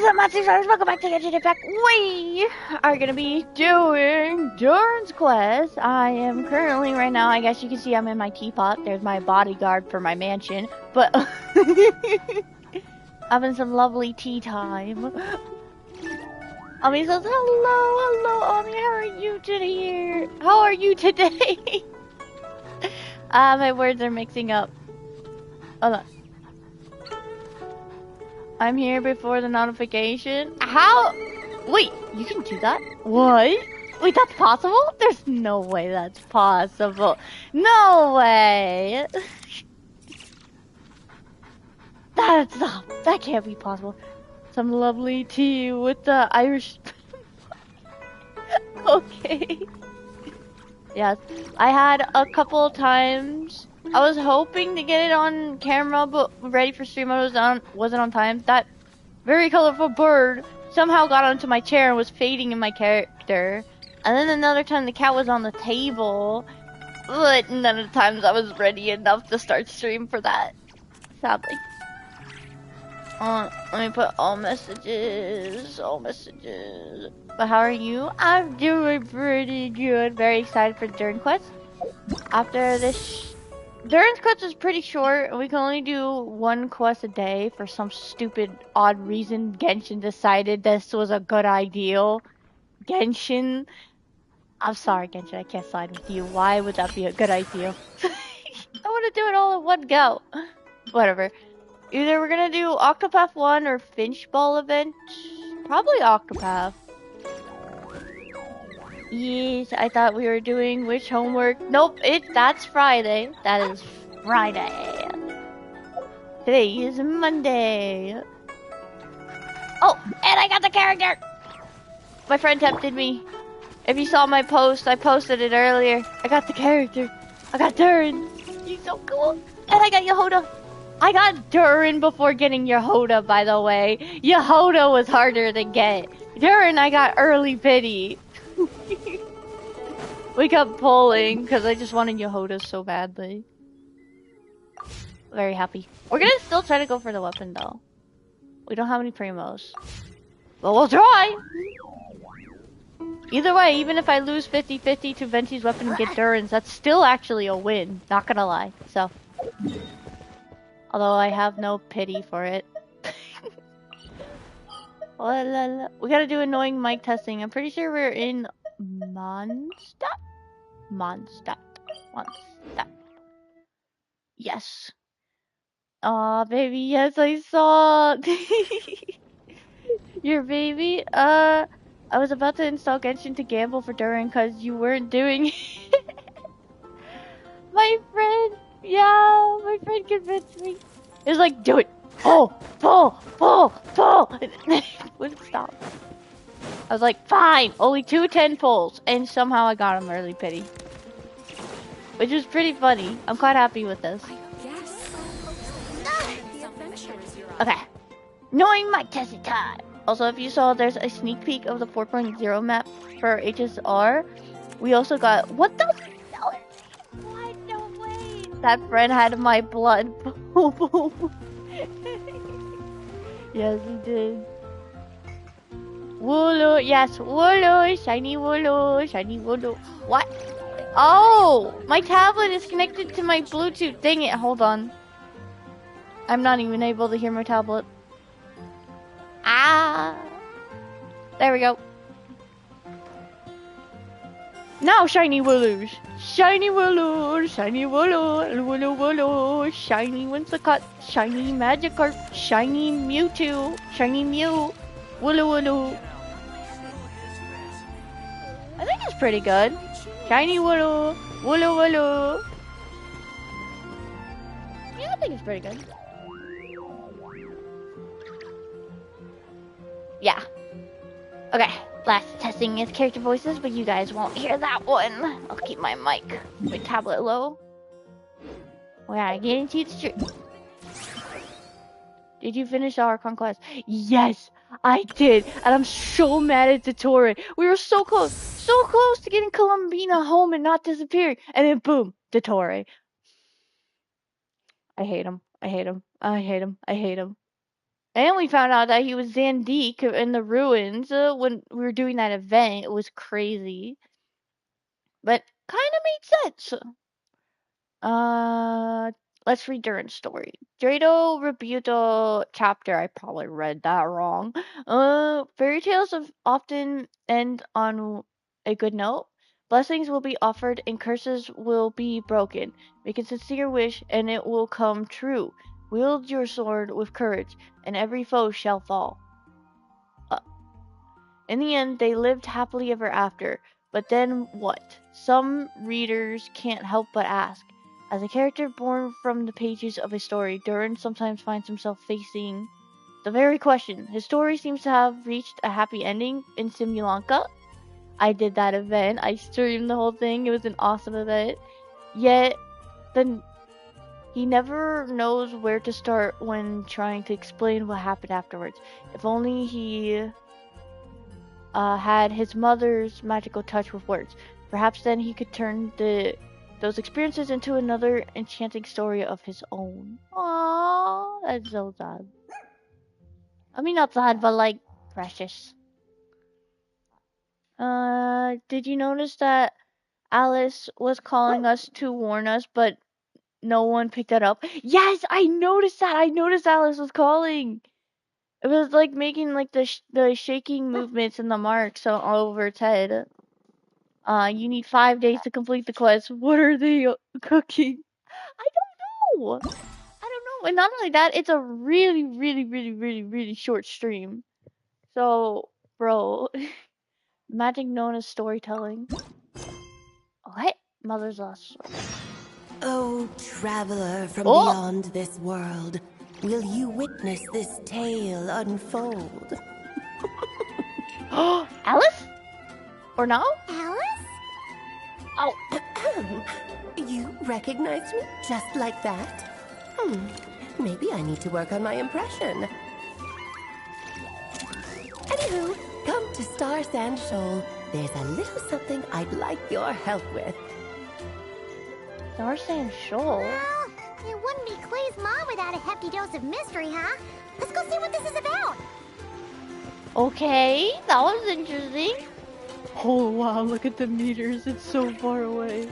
What's up, Matsu Stars? Welcome back to Genshin. In fact, we are gonna be doing Durin's quest. I am currently, right now, I guess you can see I'm in my teapot. There's my bodyguard for my mansion. But, having some lovely tea time. Ami says, hello, Ami, how are you today? How are you today? My words are mixing up. Hold on. I'm here before the notification. How? Wait, you can do that? What? Wait, that's possible? There's no way that's possible. No way! That can't be possible. Some lovely tea with the Irish... Okay. Yes, I had a couple times. I was hoping to get it on camera, but ready for stream. I wasn't on time. That very colorful bird somehow got onto my chair and was fading in my character. And then another time the cat was on the table, but none of the times I was ready enough to start stream for that. Sadly. Let me put all messages. But how are you? I'm doing pretty good. Very excited for the Durin quest. After this, Durin's quest is pretty short, and we can only do one quest a day for some stupid, odd reason. Genshin decided this was a good idea. Genshin, I'm sorry, Genshin, I can't side with you. Why would that be a good idea? I want to do it all in one go. Whatever. Either we're gonna do Octopath 1 or Finch Ball event. Probably Octopath. Yes, I thought we were doing which homework. Nope, that's Friday. That is Friday. Today is Monday. Oh, and I got the character! My friend tempted me. If you saw my post, I posted it earlier. I got the character. I got Durin. He's so cool. And I got Yehoda. I got Durin before getting Yehoda, by the way. Yehoda was harder to get. Durin, I got early pity. We kept pulling because I just wanted Yehoda so badly. Very happy. We're gonna still try to go for the weapon though. We don't have any primos. But we'll try! Either way, even if I lose 50-50 to Venti's weapon and get Durin's, that's still actually a win. Not gonna lie. So. Although I have no pity for it. We gotta do annoying mic testing. I'm pretty sure we're in Mondstadt? Mondstadt. Yes. Aw, baby, yes, I saw. Your baby? I was about to install Genshin to gamble for Durin because you weren't doing it. My friend, yeah, my friend convinced me. It was like, do it. Pull. Wouldn't stop. I was like, fine, only 2 10 pulls. And somehow I got him early pity. Which is pretty funny. I'm quite happy with this. Okay. Knowing my testing time. Also, if you saw, there's a sneak peek of the 4.0 map for HSR. We also got, what the? What? No way. That friend had my blood. Yes, he did. Wooloo, yes, Wooloo, shiny Wooloo. What? Oh, my tablet is connected to my Bluetooth. Dang it, hold on. I'm not even able to hear my tablet. Ah. There we go. Now, shiny Wooloos. Shiny Wooloo, Wooloo. Shiny Winscott, shiny Magikarp, shiny Mewtwo, shiny Mew, Wooloo. I think it's pretty good. Shiny Wooloo. Yeah, I think it's pretty good. Yeah. Okay, last testing is character voices, but you guys won't hear that one. I'll keep my tablet low. We gotta get into the street. Did you finish our conquest? Yes, I did, and I'm so mad at Dorin. We were so close to getting Columbina home and not disappearing, and then boom, Dorin. I hate him. And we found out that he was Zandique in the ruins when we were doing that event. It was crazy, but kind of made sense. Uh, let's read Durin's story. Drado Rebuto chapter. I probably read that wrong. Fairy tales often end on a good note. Blessings will be offered and curses will be broken. Make a sincere wish and it will come true. Wield your sword with courage, and every foe shall fall. Uh, in the end, they lived happily ever after. But then what? Some readers can't help but ask. As a character born from the pages of a story, Durin sometimes finds himself facing the very question. His story seems to have reached a happy ending in Simulanka. I did that event. I streamed the whole thing. It was an awesome event. Yet, then he never knows where to start when trying to explain what happened afterwards. If only he had his mother's magical touch with words. Perhaps then he could turn those experiences into another enchanting story of his own. Aww, that's so sad. I mean, not sad, but like precious. Did you notice that Alice was calling us to warn us, but no one picked that up? Yes, I noticed that. I noticed Alice was calling. It was like making like the shaking movements and the marks all over its head. You need 5 days to complete the quest. What are they cooking? I don't know. I don't know. And not only that, it's a really, really, really, really, really short stream. So, bro, magic known as storytelling. What? Mother's lost sword. Oh, traveler from Oh! beyond this world, will you witness this tale unfold? Alice? Or no? Alice? Oh. You recognized me just like that? Maybe I need to work on my impression. Anywho, come to Star Sand Shoal. There's a little something I'd like your help with. Star Sand Shoal? Well, it wouldn't be Clay's mom without a hefty dose of mystery, huh? Let's go see what this is about. Okay, that was interesting. Oh wow, look at the meters. It's so far away.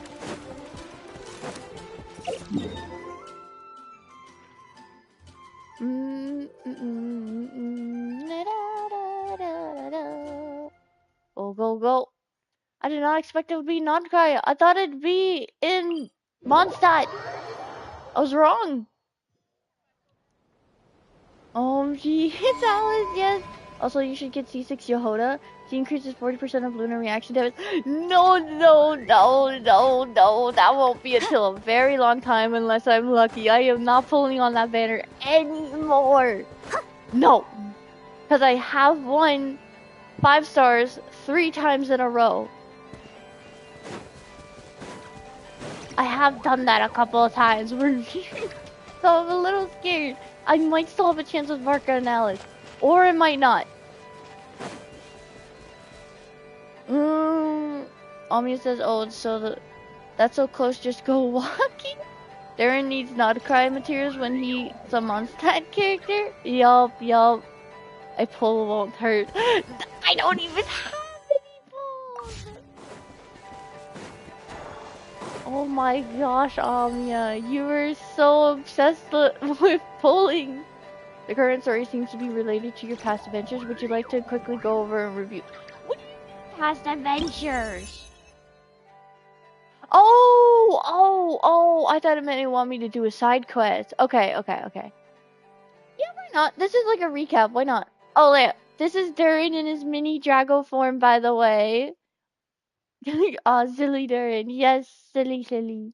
Go, go, go. I did not expect it would be Nodkai. I thought it'd be in Mondstadt. I was wrong. Gee, it's Alice, yes. Also, you should get C6 Yehoda. She increases 40% of lunar reaction damage. No, no, no, no, no. That won't be until a very long time unless I'm lucky. I am not pulling on that banner anymore. No. Because I have won 5 stars 3 times in a row. I have done that a couple of times. So I'm a little scared. I might still have a chance with Varka and Alice. Or it might not. Amia says, oh, that's so close, just go walking? Darren needs not cry materials when he's a Mondstadt character? Yup. A pull won't hurt. I don't even have any pulls! Oh my gosh, Amia, you were so obsessed with pulling. The current story seems to be related to your past adventures. Would you like to quickly go over and review? What do you mean past adventures? Oh, I thought it meant you want me to do a side quest. Okay. Yeah, why not? This is like a recap, why not? Oh, yeah, this is Durin in his mini Drago form, by the way. Oh, silly Durin. Yes, silly.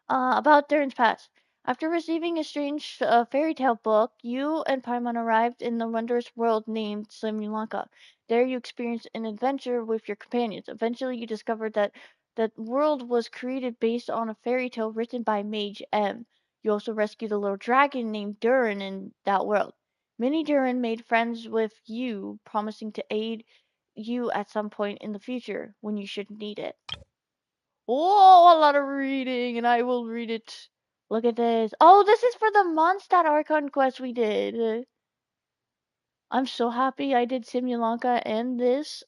About Durin's past. After receiving a strange fairy tale book, you and Paimon arrived in the wondrous world named Simulanka. There you experienced an adventure with your companions. Eventually you discovered that that world was created based on a fairy tale written by Mage M. You also rescued a little dragon named Durin in that world. Mini Durin made friends with you, promising to aid you at some point in the future when you should need it. Oh, a lot of reading, and I will read it Look at this. Oh, this is for the Mondstadt Archon quest we did. I'm so happy I did Simulanka and this.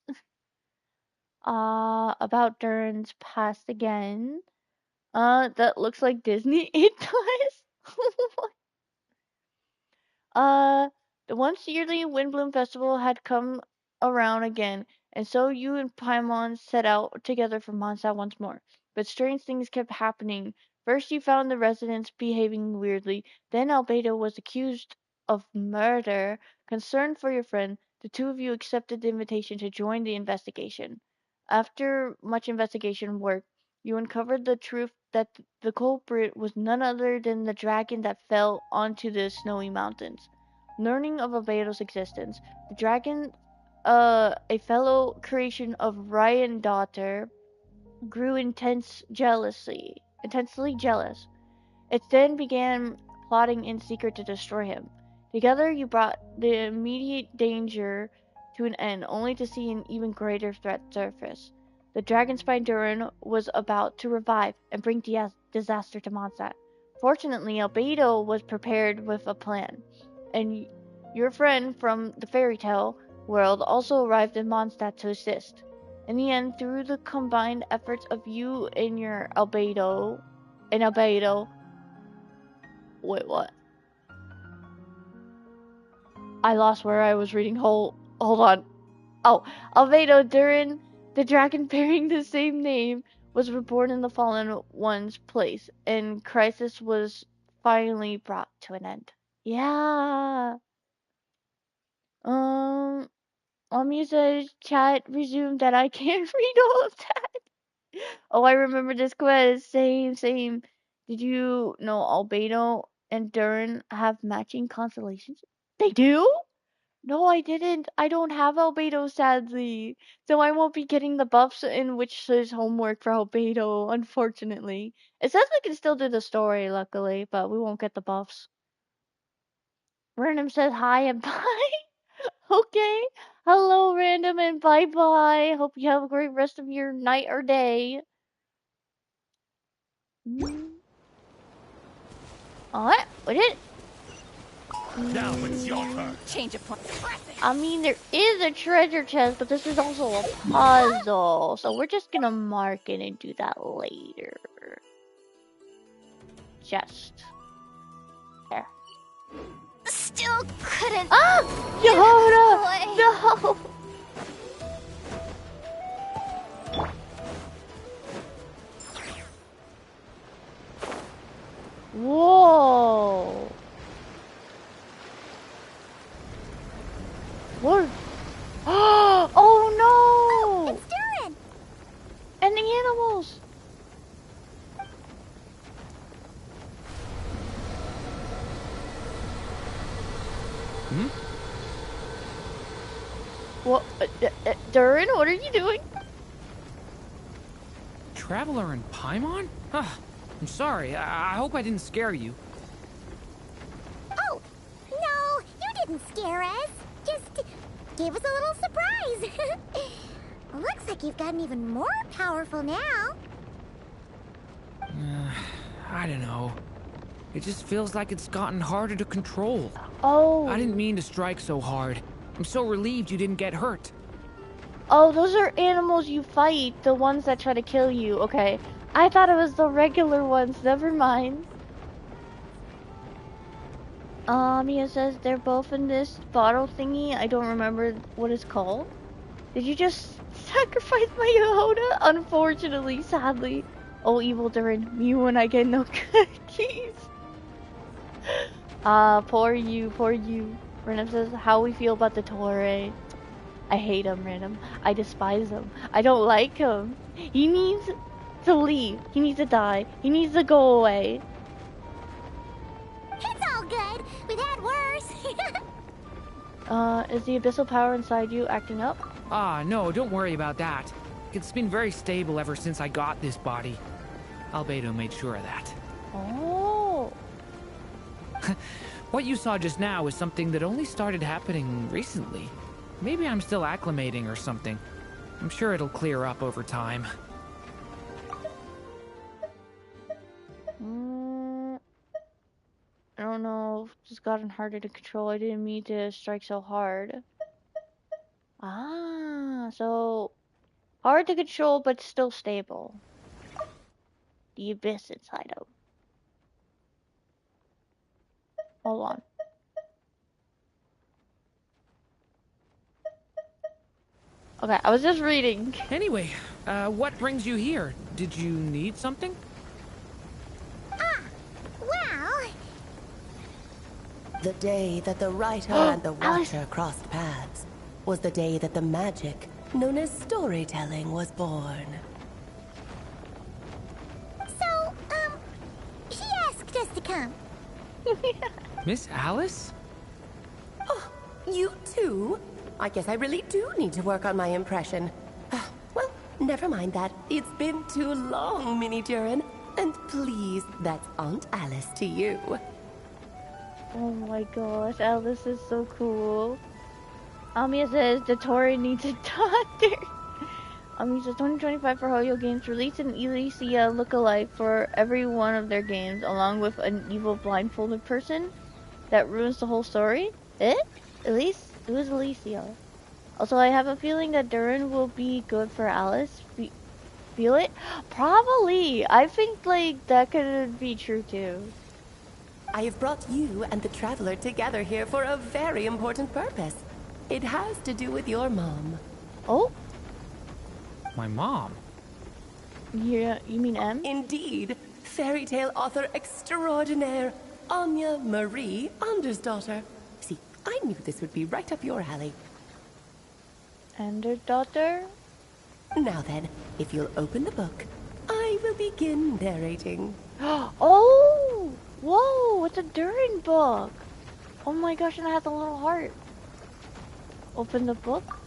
About Durin's past again. That looks like Disney. It does. Uh, the once yearly Windbloom Festival had come around again, and so you and Paimon set out together for Mondstadt once more. But strange things kept happening. First, you found the residents behaving weirdly. Then, Albedo was accused of murder. Concerned for your friend, the two of you accepted the invitation to join the investigation. After much investigation work, you uncovered the truth that the culprit was none other than the dragon that fell onto the snowy mountains. Learning of Albedo's existence, the dragon, a fellow creation of Ryan daughter, grew intensely jealous. It then began plotting in secret to destroy him. Together you brought the immediate danger to an end, only to see an even greater threat surface. The dragon spy Durin was about to revive and bring disaster to Mondstadt. Fortunately, Albedo was prepared with a plan, and your friend from the fairy tale world also arrived in Mondstadt to assist. In the end, through the combined efforts of you and your Albedo, wait, what? I lost where I was reading. Hold on. Oh, Albedo Durin, the dragon bearing the same name, was reborn in the Fallen One's place, and crisis was finally brought to an end. Yeah. Um, Omni says chat resumed that I can't read all of that. Oh, I remember this quest. Same. Did you know Albedo and Durin have matching constellations? They do? No, I didn't. I don't have Albedo, sadly. So I won't be getting the buffs in which is homework for Albedo, unfortunately. It says we can still do the story, luckily, but we won't get the buffs. Random says hi and bye. Okay. Hello, Random, and bye-bye. Hope you have a great rest of your night or day. Alright, what is it? Now it's your turn. Change of plan. I mean, there is a treasure chest, but this is also a puzzle. So we're just gonna mark it and do that later. Chest. There. Still couldn't. Ah! Yehoda! No! Whoa! What? Oh no! It's Durin! And the animals! Hmm? What? Durin, what are you doing? Traveler and Paimon? I'm sorry. I hope I didn't scare you. Oh, no, you didn't scare us. Just gave us a little surprise. Looks like you've gotten even more powerful now. I don't know. It just feels like it's gotten harder to control. Oh. I didn't mean to strike so hard. I'm so relieved you didn't get hurt. Oh, those are animals you fight. The ones that try to kill you. Okay. I thought it was the regular ones. Never mind. Mia says they're both in this bottle thingy. I don't remember what it's called. Did you just sacrifice my Yehoda? Unfortunately, sadly. Oh, evil Durin. Me when I get no cookies. Poor you. Random says, how we feel about the Torre. I hate him, Random. I despise him. I don't like him. He needs to leave. He needs to die. He needs to go away. It's all good. We've had worse. Is the abyssal power inside you acting up? No, don't worry about that. It's been very stable ever since I got this body. Albedo made sure of that. Oh. What you saw just now is something that only started happening recently. Maybe I'm still acclimating or something. I'm sure it'll clear up over time. know, just gotten harder to control. I didn't mean to strike so hard. Ah, so hard to control, but still stable. The abyss inside him. Hold on. Okay, I was just reading. Anyway, what brings you here? Did you need something? Well, The day that the writer and the Alice! watcher crossed paths was the day that the magic known as storytelling was born. so, she asked us to come. Miss Alice? Oh, you too? I guess I really do need to work on my impression. Well, never mind that. It's been too long, Mini Durin. And please, that's Aunt Alice to you. Oh my gosh, Alice is so cool. Amia says the Tori needs a doctor. Amia says 2025 for Hoyo Games released an Elysia lookalike for every one of their games, along with an evil blindfolded person that ruins the whole story. Elise? It was Elysia. Also, I have a feeling that Durin will be good for Alice. Feel it? Probably. I think like that could be true too. I have brought you and the Traveler together here for a very important purpose. It has to do with your mom. Oh, My mom. yeah, you mean M? Indeed, fairy tale author extraordinaire, Anya Marie Andersdottir. See, I knew this would be right up your alley. And her daughter? Now then, if you'll open the book, I will begin narrating. Oh! Whoa, it's a Durin book. Oh my gosh, and it has a little heart. Open the book.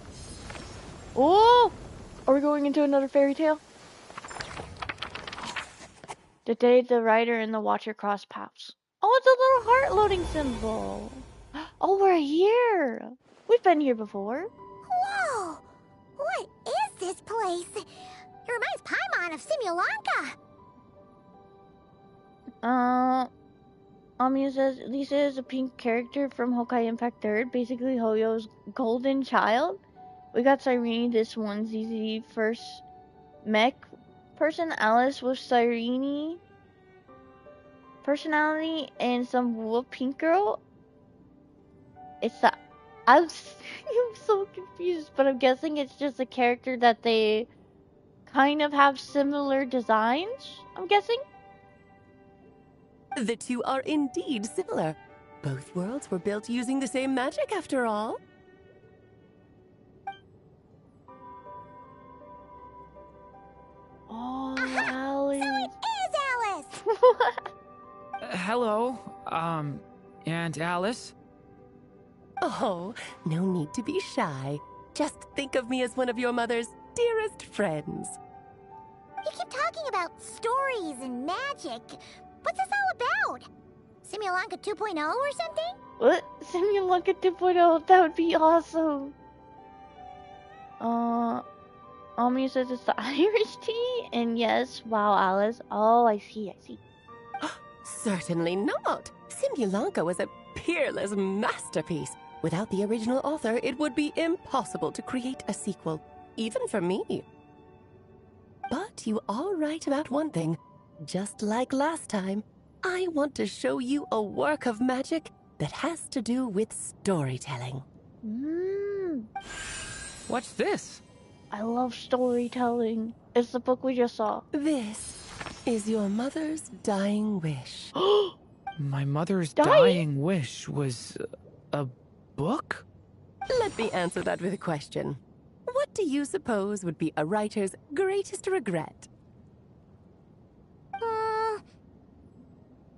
Oh! Are we going into another fairy tale? The day the writer and the watcher cross paths. Oh, it's a little heart loading symbol. Oh, we're here. We've been here before. Whoa! What is this place? It reminds Paimon of Simulanka. Amia says Lisa is a pink character from Hokai Impact 3rd, basically Hoyo's golden child. We got Cyrene, this one's easy first mech person. Alice with Cyrene personality and some wolf pink girl. I'm so confused, but I'm guessing it's just a character that they kind of have similar designs, I'm guessing. The two are indeed similar. Both worlds were built using the same magic after all. Oh, So Alice. it is Alice! Hello, Aunt Alice. Oh, no need to be shy. Just think of me as one of your mother's dearest friends. You keep talking about stories and magic. What's this all about? Simulanka 2.0 or something? What? Simulanka 2.0, that would be awesome. Ami says it's the Irish tea, and yes, wow, Alice. Oh, I see. Certainly not. Simulanka was a peerless masterpiece. Without the original author, it would be impossible to create a sequel, even for me. But you are right about one thing. Just like last time, I want to show you a work of magic that has to do with storytelling. What's this? I love storytelling. It's the book we just saw. This is your mother's dying wish. My mother's Dying? dying wish was a book? Let me answer that with a question. What do you suppose would be a writer's greatest regret?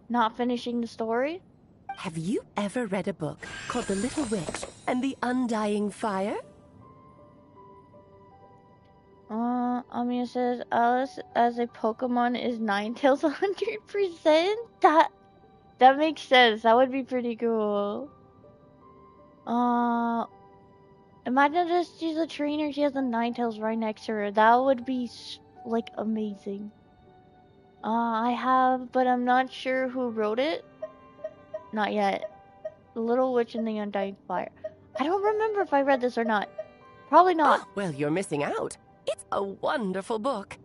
Not finishing the story? Have you ever read a book called The Little Witch and the Undying Fire? Amia says Alice as a Pokemon is Ninetales 100%. That makes sense. That would be pretty cool. Imagine just she's a trainer, she has a Ninetales right next to her. That would be like amazing. I have, but I'm not sure who wrote it. Not yet. The Little Witch and the Undying Fire. I don't remember if I read this or not. Probably not. Oh, well, you're missing out. It's a wonderful book.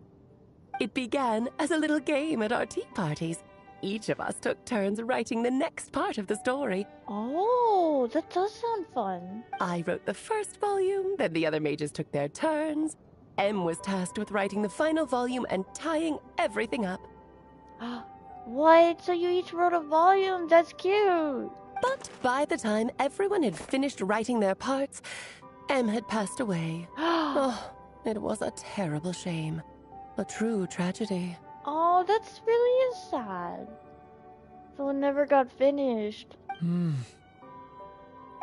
It began as a little game at our tea parties. Each of us took turns writing the next part of the story. Oh, that does sound fun. I wrote the first volume, then the other mages took their turns. Em was tasked with writing the final volume and tying everything up. What? So you each wrote a volume? That's cute. But by the time everyone had finished writing their parts, Em had passed away. Oh, it was a terrible shame. A true tragedy. Oh, that's really sad. So it never got finished. And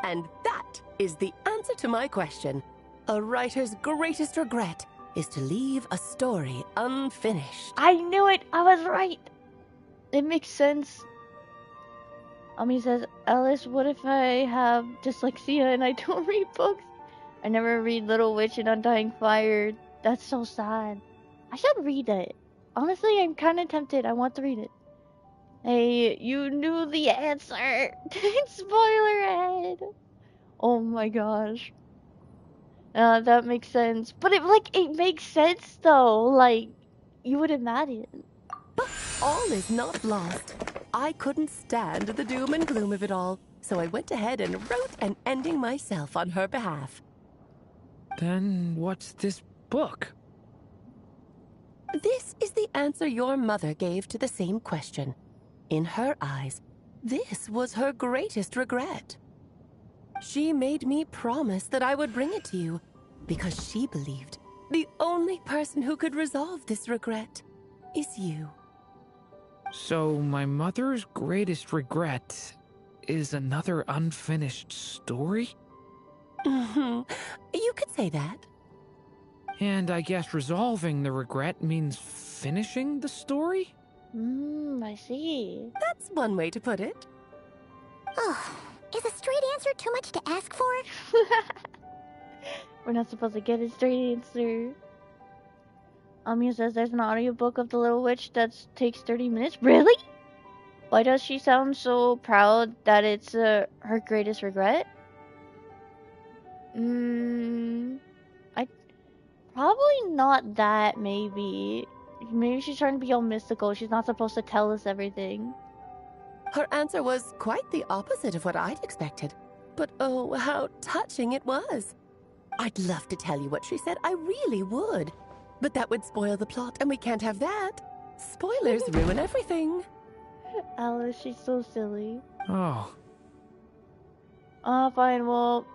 that is the answer to my question. A writer's greatest regret is to leave a story unfinished. I knew it! I was right! It makes sense. Ami says, Alice, what if I have dyslexia and I don't read books? I never read Little Witch and Undying Fire. That's so sad. I should read it. Honestly, I'm kind of tempted. I want to read it. Hey, you knew the answer. Spoiler ahead. Oh my gosh. That makes sense. But it makes sense though. Like, you would imagine. But all is not lost. I couldn't stand the doom and gloom of it all, so I went ahead and wrote an ending myself on her behalf. Then what's this book? This is the answer your mother gave to the same question. In her eyes, this was her greatest regret. She made me promise that I would bring it to you, because she believed the only person who could resolve this regret is you. So my mother's greatest regret is another unfinished story? You could say that. And I guess resolving the regret means finishing the story? I see. That's one way to put it. Oh, is a straight answer too much to ask for? We're not supposed to get a straight answer. Amiya says there's an audiobook of The Little Witch that takes 30 minutes. Really? Why does she sound so proud that it's her greatest regret? I probably not that, maybe. Maybe she's trying to be all mystical. She's not supposed to tell us everything. Her answer was quite the opposite of what I'd expected. But oh, how touching it was. I'd love to tell you what she said. I really would. But that would spoil the plot, and we can't have that. Spoilers ruin everything. Alice, she's so silly. Oh. Fine, well,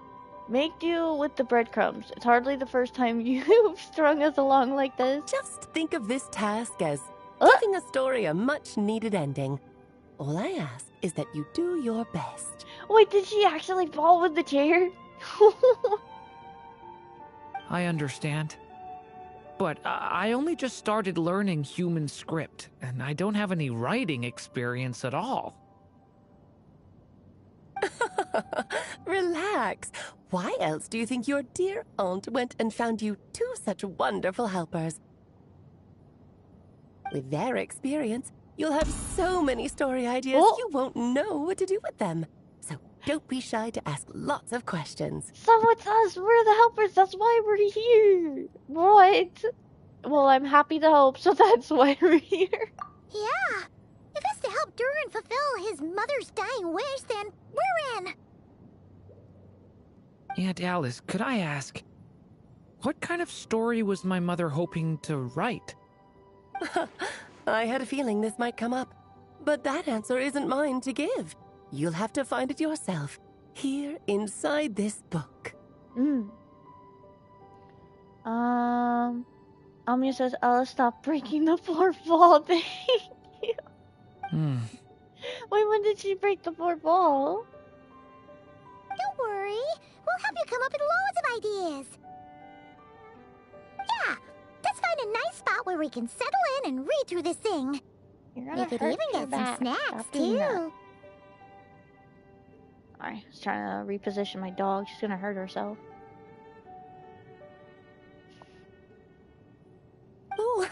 make do with the breadcrumbs. It's hardly the first time you've strung us along like this. Just think of this task as Uh? giving a story a much-needed ending. All I ask is that you do your best. Wait, did she actually fall with the chair? I understand. But I only just started learning human script, and I don't have any writing experience at all. Relax. Why else do you think your dear aunt went and found you two such wonderful helpers? With their experience, you'll have so many story ideas you won't know what to do with them. So don't be shy to ask lots of questions. So it's us. We're the helpers. That's why we're here. What? Well, I'm happy to help, so that's why we're here. Yeah. If it's to help Durin fulfill his mother's dying wish, then we're in. Aunt Alice, could I ask, what kind of story was my mother hoping to write? I had a feeling this might come up, but that answer isn't mine to give. You'll have to find it yourself, here inside this book. Amiya says, Alice, stop breaking the fourth wall. Thank you. Wait, when did she break the fourth wall? Don't worry. We'll help you come up with loads of ideas. Yeah, let's find a nice spot where we can settle in and read through this thing. You're We could even get some snacks, too. Alright, I was trying to reposition my dog. She's gonna hurt herself. Ooh,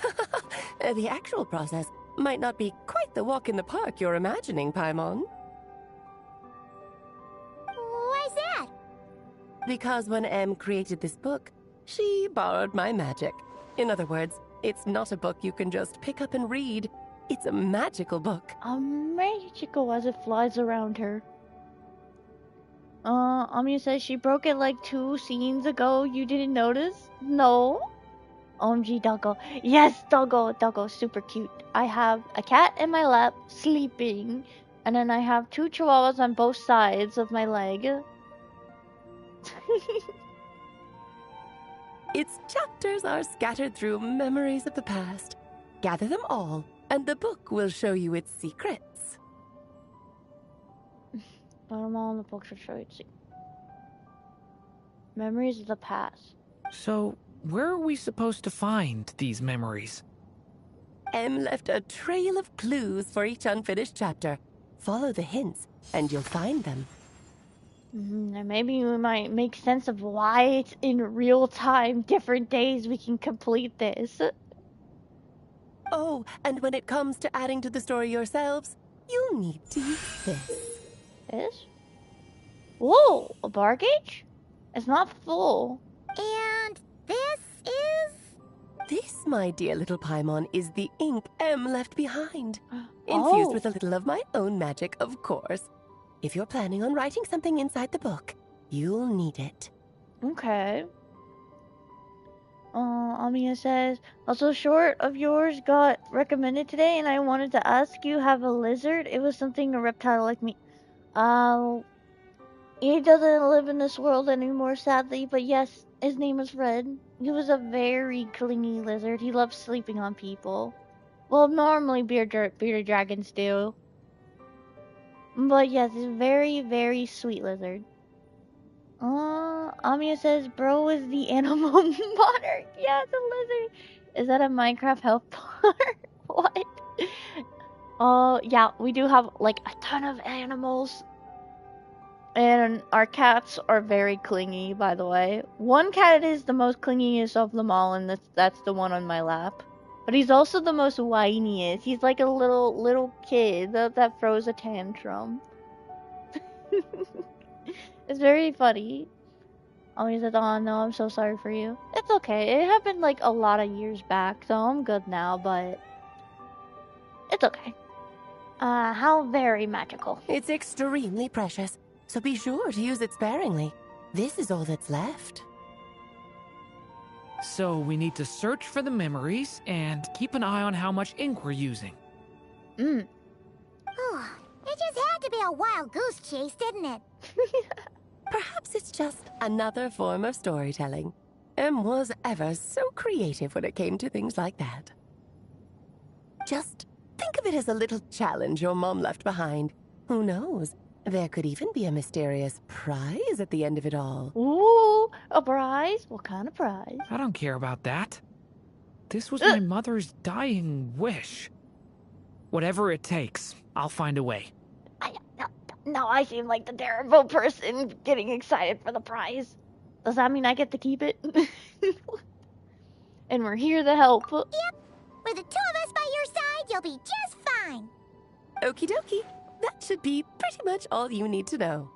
the actual process might not be quite the walk in the park you're imagining, Paimon. Because when Em created this book, she borrowed my magic. In other words, it's not a book you can just pick up and read. It's a magical book. Magical as it flies around her. Amiya says she broke it like 2 scenes ago. You didn't notice? No. OMG, Doggo. Yes, Doggo. Doggo's super cute. I have a cat in my lap, sleeping. And then I have 2 chihuahuas on both sides of my leg. Its chapters are scattered through memories of the past. Gather them all, and the book will show you its secrets. Bottom all in the book should show you its memories of the past. So, where are we supposed to find these memories? Em left a trail of clues for each unfinished chapter. Follow the hints, and you'll find them. And maybe we might make sense of why it's in real time, different days we can complete this. Oh, and when it comes to adding to the story yourselves, you'll need to use this. This? Whoa, a bar gauge? It's not full. And this is... This, my dear little Paimon, is the ink Em left behind. Infused with a little of my own magic, of course. If you're planning on writing something inside the book, you'll need it. Okay. Amiya says, also short of yours got recommended today and I wanted to ask you, have a lizard? It was something a reptile like me. He doesn't live in this world anymore, sadly, but yes, his name was Red. He was a very clingy lizard. He loved sleeping on people. Well, normally bearded dragons do. But yes, he's a very, very sweet lizard. Amiya says, bro is the animal monarch. Yeah, it's a lizard. Is that a Minecraft health bar? What? Yeah, we do have, like, a ton of animals. And our cats are very clingy, by the way. One cat is the most clingiest of them all, and that's the one on my lap. But he's also the most whiniest. He's like a little kid that throws a tantrum. It's very funny. Always said, oh no, I'm so sorry for you. It's okay. It happened like a lot of years back, so I'm good now, but it's okay. How very magical. It's extremely precious, so be sure to use it sparingly. This is all that's left. So we need to search for the memories and keep an eye on how much ink we're using. Oh, it just had to be a wild goose chase, didn't it? Perhaps it's just another form of storytelling. Em was ever so creative when it came to things like that. Just think of it as a little challenge your mom left behind. Who knows? There could even be a mysterious prize at the end of it all. Ooh, a prize? What kind of prize? I don't care about that. This was my mother's dying wish. Whatever it takes, I'll find a way. Now I seem like the terrible person getting excited for the prize. Does that mean I get to keep it? And we're here to help. Yep. With the 2 of us by your side, you'll be just fine. Okie dokie. That should be pretty much all you need to know.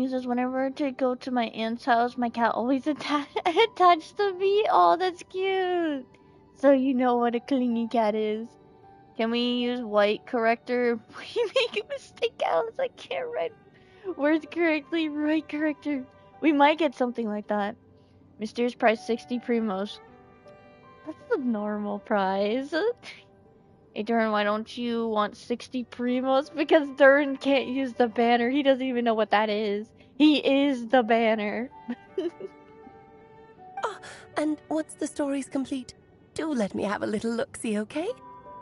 Says whenever to go to my aunt's house, my cat always attached to me. Oh, that's cute. So you know what a clingy cat is. Can we use white corrector? We make a mistake, Alice. I can't write words correctly. Right corrector. We might get something like that. Mysterious prize 60 primos. That's the normal prize. Hey, Durin, why don't you want 60 primos? Because Durin can't use the banner. He doesn't even know what that is. He is the banner. Oh, and once the story's complete, do let me have a little look-see, okay?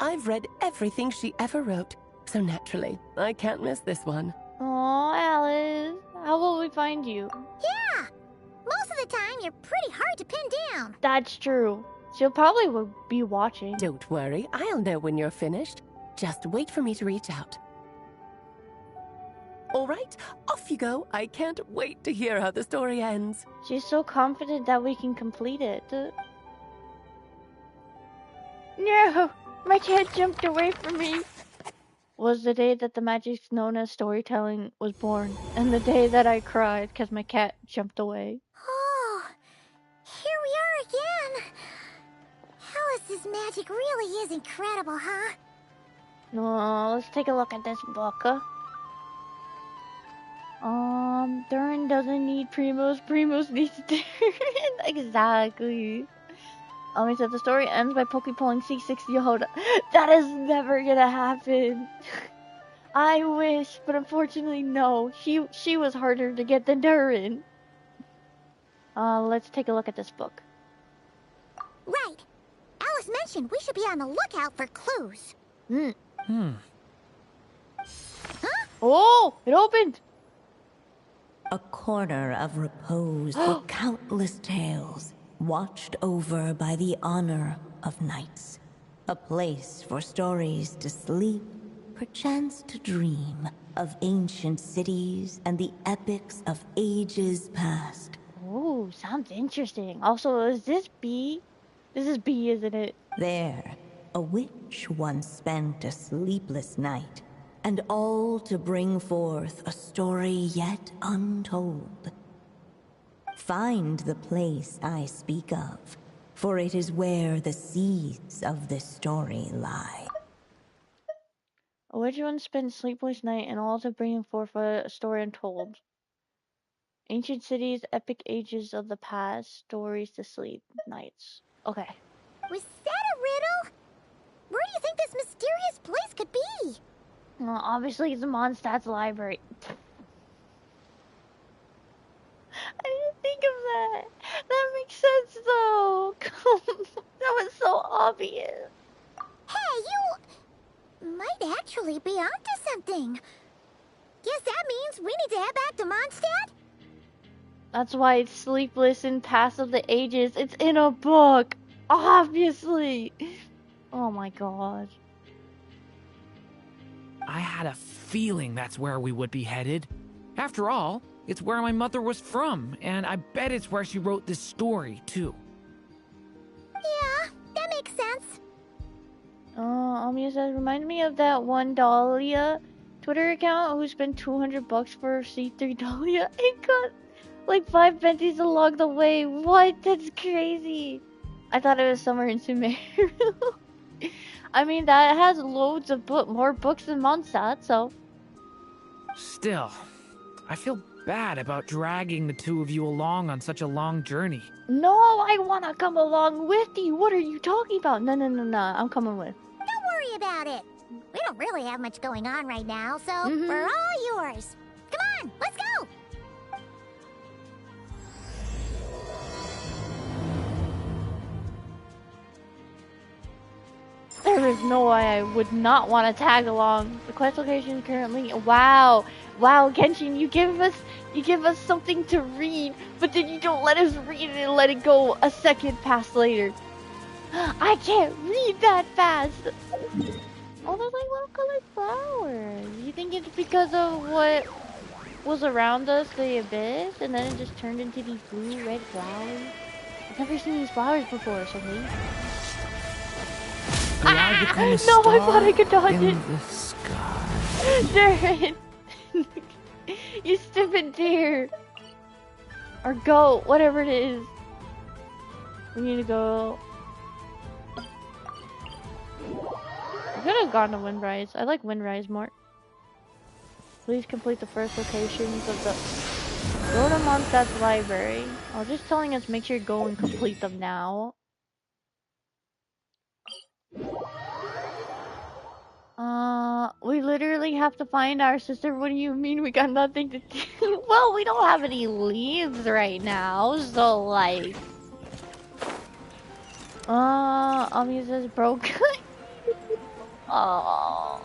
I've read everything she ever wrote, so naturally, I can't miss this one. Aw, Alice. How will we find you? Yeah. Most of the time, you're pretty hard to pin down. That's true. She'll probably be watching. Don't worry, I'll know when you're finished. Just wait for me to reach out. All right, off you go. I can't wait to hear how the story ends. She's so confident that we can complete it. No! My cat jumped away from me. was the day that the magic known as storytelling was born, and the day that I cried because my cat jumped away. Oh, here we are again. Alice's magic really is incredible, huh? No, let's take a look at this book. Durin doesn't need Primos. Primos needs Durin. Exactly. He said the story ends by Poke pulling C60 Hoda. That is never gonna happen. I wish, but unfortunately, no. She was harder to get than Durin. Let's take a look at this book. Right. Alice mentioned we should be on the lookout for clues. Hmm. Oh, it opened. A corner of repose for countless tales, watched over by the honor of knights. A place for stories to sleep, perchance to dream of ancient cities and the epics of ages past. Oh, sounds interesting. Also, is this B? This is B, isn't it? There, a witch once spent a sleepless night, and all to bring forth a story yet untold. Find the place I speak of, for it is where the seeds of this story lie. A witch once spent sleepless night and all to bring forth a story untold. Ancient cities, epic ages of the past, stories to sleep nights. Okay. Was that a riddle? Where do you think this mysterious place could be? Well, obviously it's the Mondstadt's library. I didn't think of that. That makes sense though. That was so obvious. Hey, you might actually be onto something. Guess that means we need to head back to Mondstadt? That's why it's Sleepless in Past of the Ages. It's in a book. Obviously. Oh my god. I had a feeling that's where we would be headed. After all, it's where my mother was from, and I bet it's where she wrote this story, too. Yeah, that makes sense. Amia says, remind me of that one Dahlia Twitter account who spent $200 for C3 Dahlia and got like 5 pennies along the way. What? That's crazy. I thought it was somewhere in Sumeru. I mean, that has loads of more books than Mondstadt, so. Still, I feel bad about dragging the two of you along on such a long journey. No, I wanna come along with you. What are you talking about? No, I'm coming with. Don't worry about it. We don't really have much going on right now, so we're all yours. Come on, let's go! There is no way I would not want to tag along. The quest location currently. Wow, Genshin, you give us something to read, but then you don't let us read it and let it go a second past later. I can't read that fast. Oh, there's like little colored flowers. You think it's because of what was around us, the abyss, and then it just turned into these blue red flowers? I've never seen these flowers before, so maybe. No, I thought I could dodge in it. the sky. Durin! You stupid deer! Or goat, whatever it is. We need to go. I could have gone to Windrise. I like Windrise more. Please complete the first locations of the. Go to Mondstadt's library. Oh, just telling us make sure you go and complete them now. We literally have to find our sister. What do you mean we got nothing to do? Well, we don't have any leads right now, so like. Ami says broke. Oh.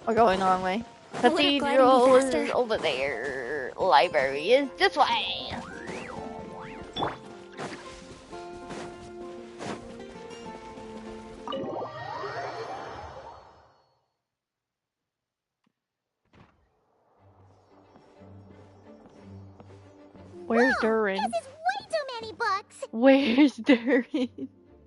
We're going the wrong way. Cathedral is over there. Library is this way. Where's Durin? This is way too many books. Where's Durin?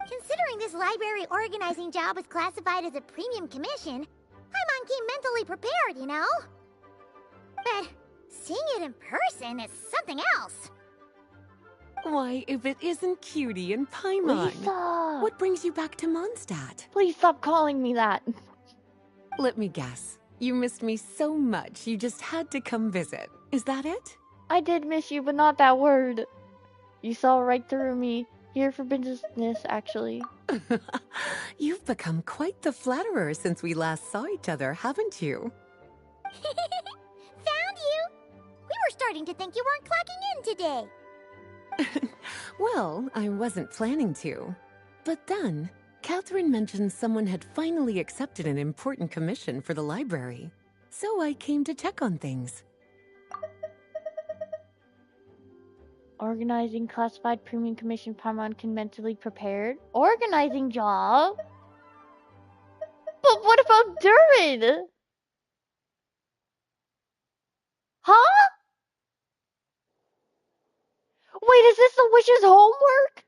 Considering this library organizing job was classified as a premium commission, Paimon came mentally prepared, you know? But seeing it in person is something else. Why, if it isn't Cutie and Paimon, Lisa! what brings you back to Mondstadt? Please stop calling me that. Let me guess. You missed me so much you just had to come visit. Is that it? I did miss you, but not that word. You saw right through me. Here for business, actually. You've become quite the flatterer since we last saw each other, haven't you? Found you! We were starting to think you weren't clocking in today. Well, I wasn't planning to. But then, Catherine mentioned someone had finally accepted an important commission for the library. So I came to check on things. Organizing classified premium commission Paimon can mentally prepared. Organizing job? But what about Durin? Huh? Wait, is this the witch's homework?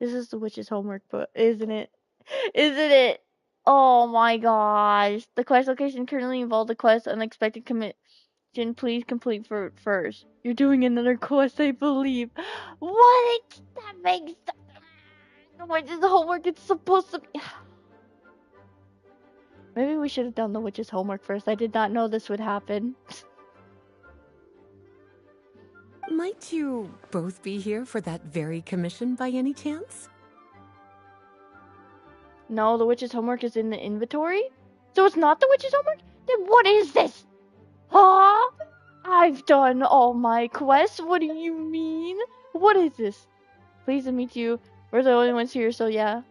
This is the witch's homework book, isn't it? Isn't it? Oh my gosh. The quest location currently involved the quest unexpected commission. Please complete for first. You're doing another quest, I believe. What? That makes the witch's homework. It's supposed to be. Maybe we should have done the witch's homework first. I did not know this would happen. Might you both be here for that very commission by any chance? No, the witch's homework is in the inventory? So it's not the witch's homework? Then what is this? Huh? I've done all my quests. What do you mean? What is this? Pleased to meet you. We're the only ones here, so yeah.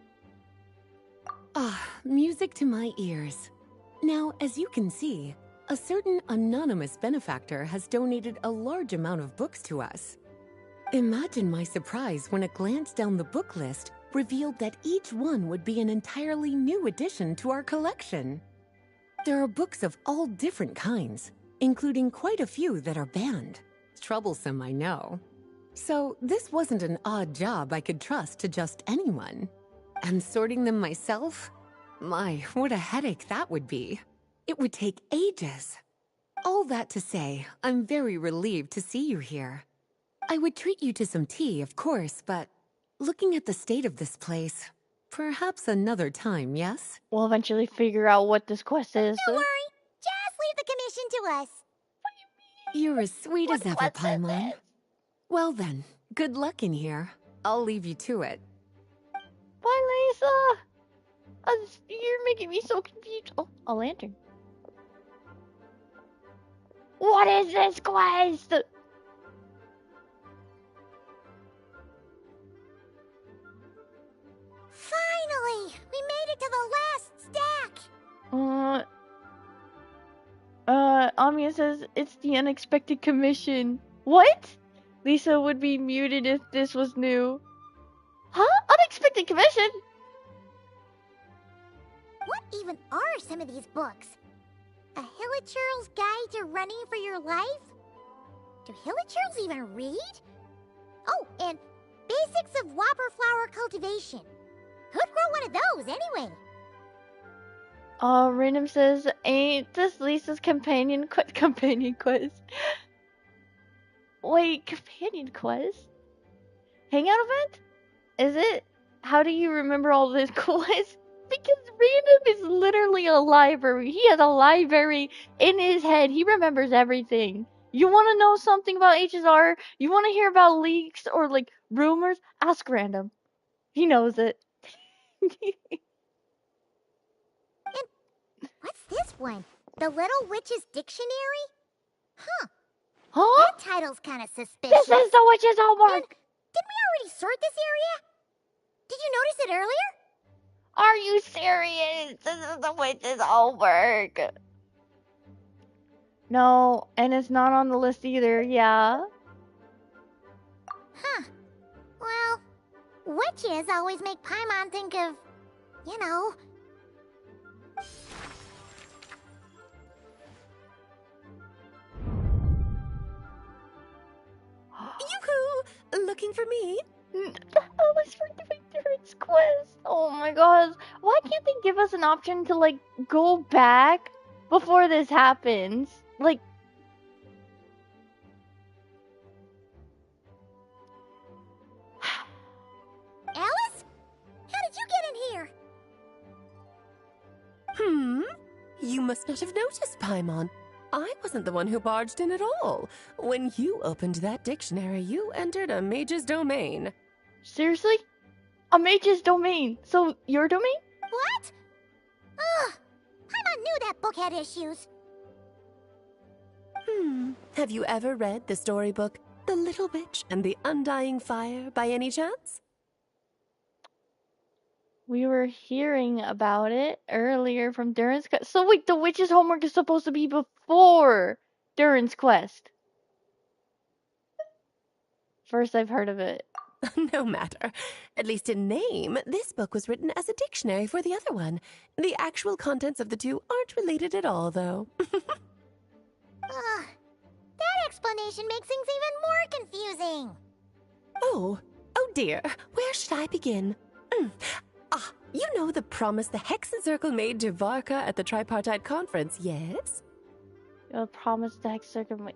Ah, music to my ears. Now, as you can see, a certain anonymous benefactor has donated a large amount of books to us. Imagine my surprise when a glance down the book list revealed that each one would be an entirely new addition to our collection. There are books of all different kinds, including quite a few that are banned. Troublesome, I know. So this wasn't an odd job I could trust to just anyone. And sorting them myself? My, what a headache that would be. It would take ages. All that to say, I'm very relieved to see you here. I would treat you to some tea, of course, but looking at the state of this place, perhaps another time, yes? We'll eventually figure out what this quest is. Don't worry, just leave the commission to us. You're as sweet as ever, quest is Paimon. this? Well then, good luck in here. I'll leave you to it. Bye, Lisa. You're making me so confused. Oh, a lantern. What is this quest? Finally! We made it to the last stack! Amia says it's the unexpected commission. What? Lisa would be muted if this was new. Huh? Unexpected commission? What even are some of these books? A Hilichurl's Guide to Running for Your Life? Do Hilichurls even read? Oh, and Basics of Whopper Flower Cultivation. Who'd grow one of those, anyway? Random says, ain't this Lisa's companion quest? Wait, companion quest? Hangout event? Is it? How do you remember all this quests? Because Random is literally a library. He has a library in his head. He remembers everything. You want to know something about HSR? You want to hear about leaks or like rumors? Ask Random. He knows it. What's this one? The Little Witch's Dictionary? Huh. Huh? That title's kind of suspicious. This is the witch's homework. And did we already sort this area? Did you notice it earlier? Are you serious? This is the witch's homework. No, and it's not on the list either, yeah. Huh. Well, witches always make Paimon think of, you know. Yoo-hoo! Look looking for me? I was for doing Durin's quest. Oh my god. Why can't they give us an option to, like, go back before this happens? Like, Alice? How did you get in here? You must not have noticed, Paimon. I wasn't the one who barged in at all. When you opened that dictionary, you entered a mage's domain. seriously? A mage's domain. So, your domain? What? Ugh. Paimon knew that book had issues. Have you ever read the storybook The Little Witch and the Undying Fire by any chance? We were hearing about it earlier from Durin's quest. So wait, the witch's homework is supposed to be before Durin's quest. First I've heard of it. No matter. At least in name, this book was written as a dictionary for the other one. The actual contents of the two aren't related at all, though. Ugh. That explanation makes things even more confusing. Oh dear. Where should I begin? You know the promise the Hexen Circle made to Varka at the Tripartite Conference, yes? You promised the Hex Circle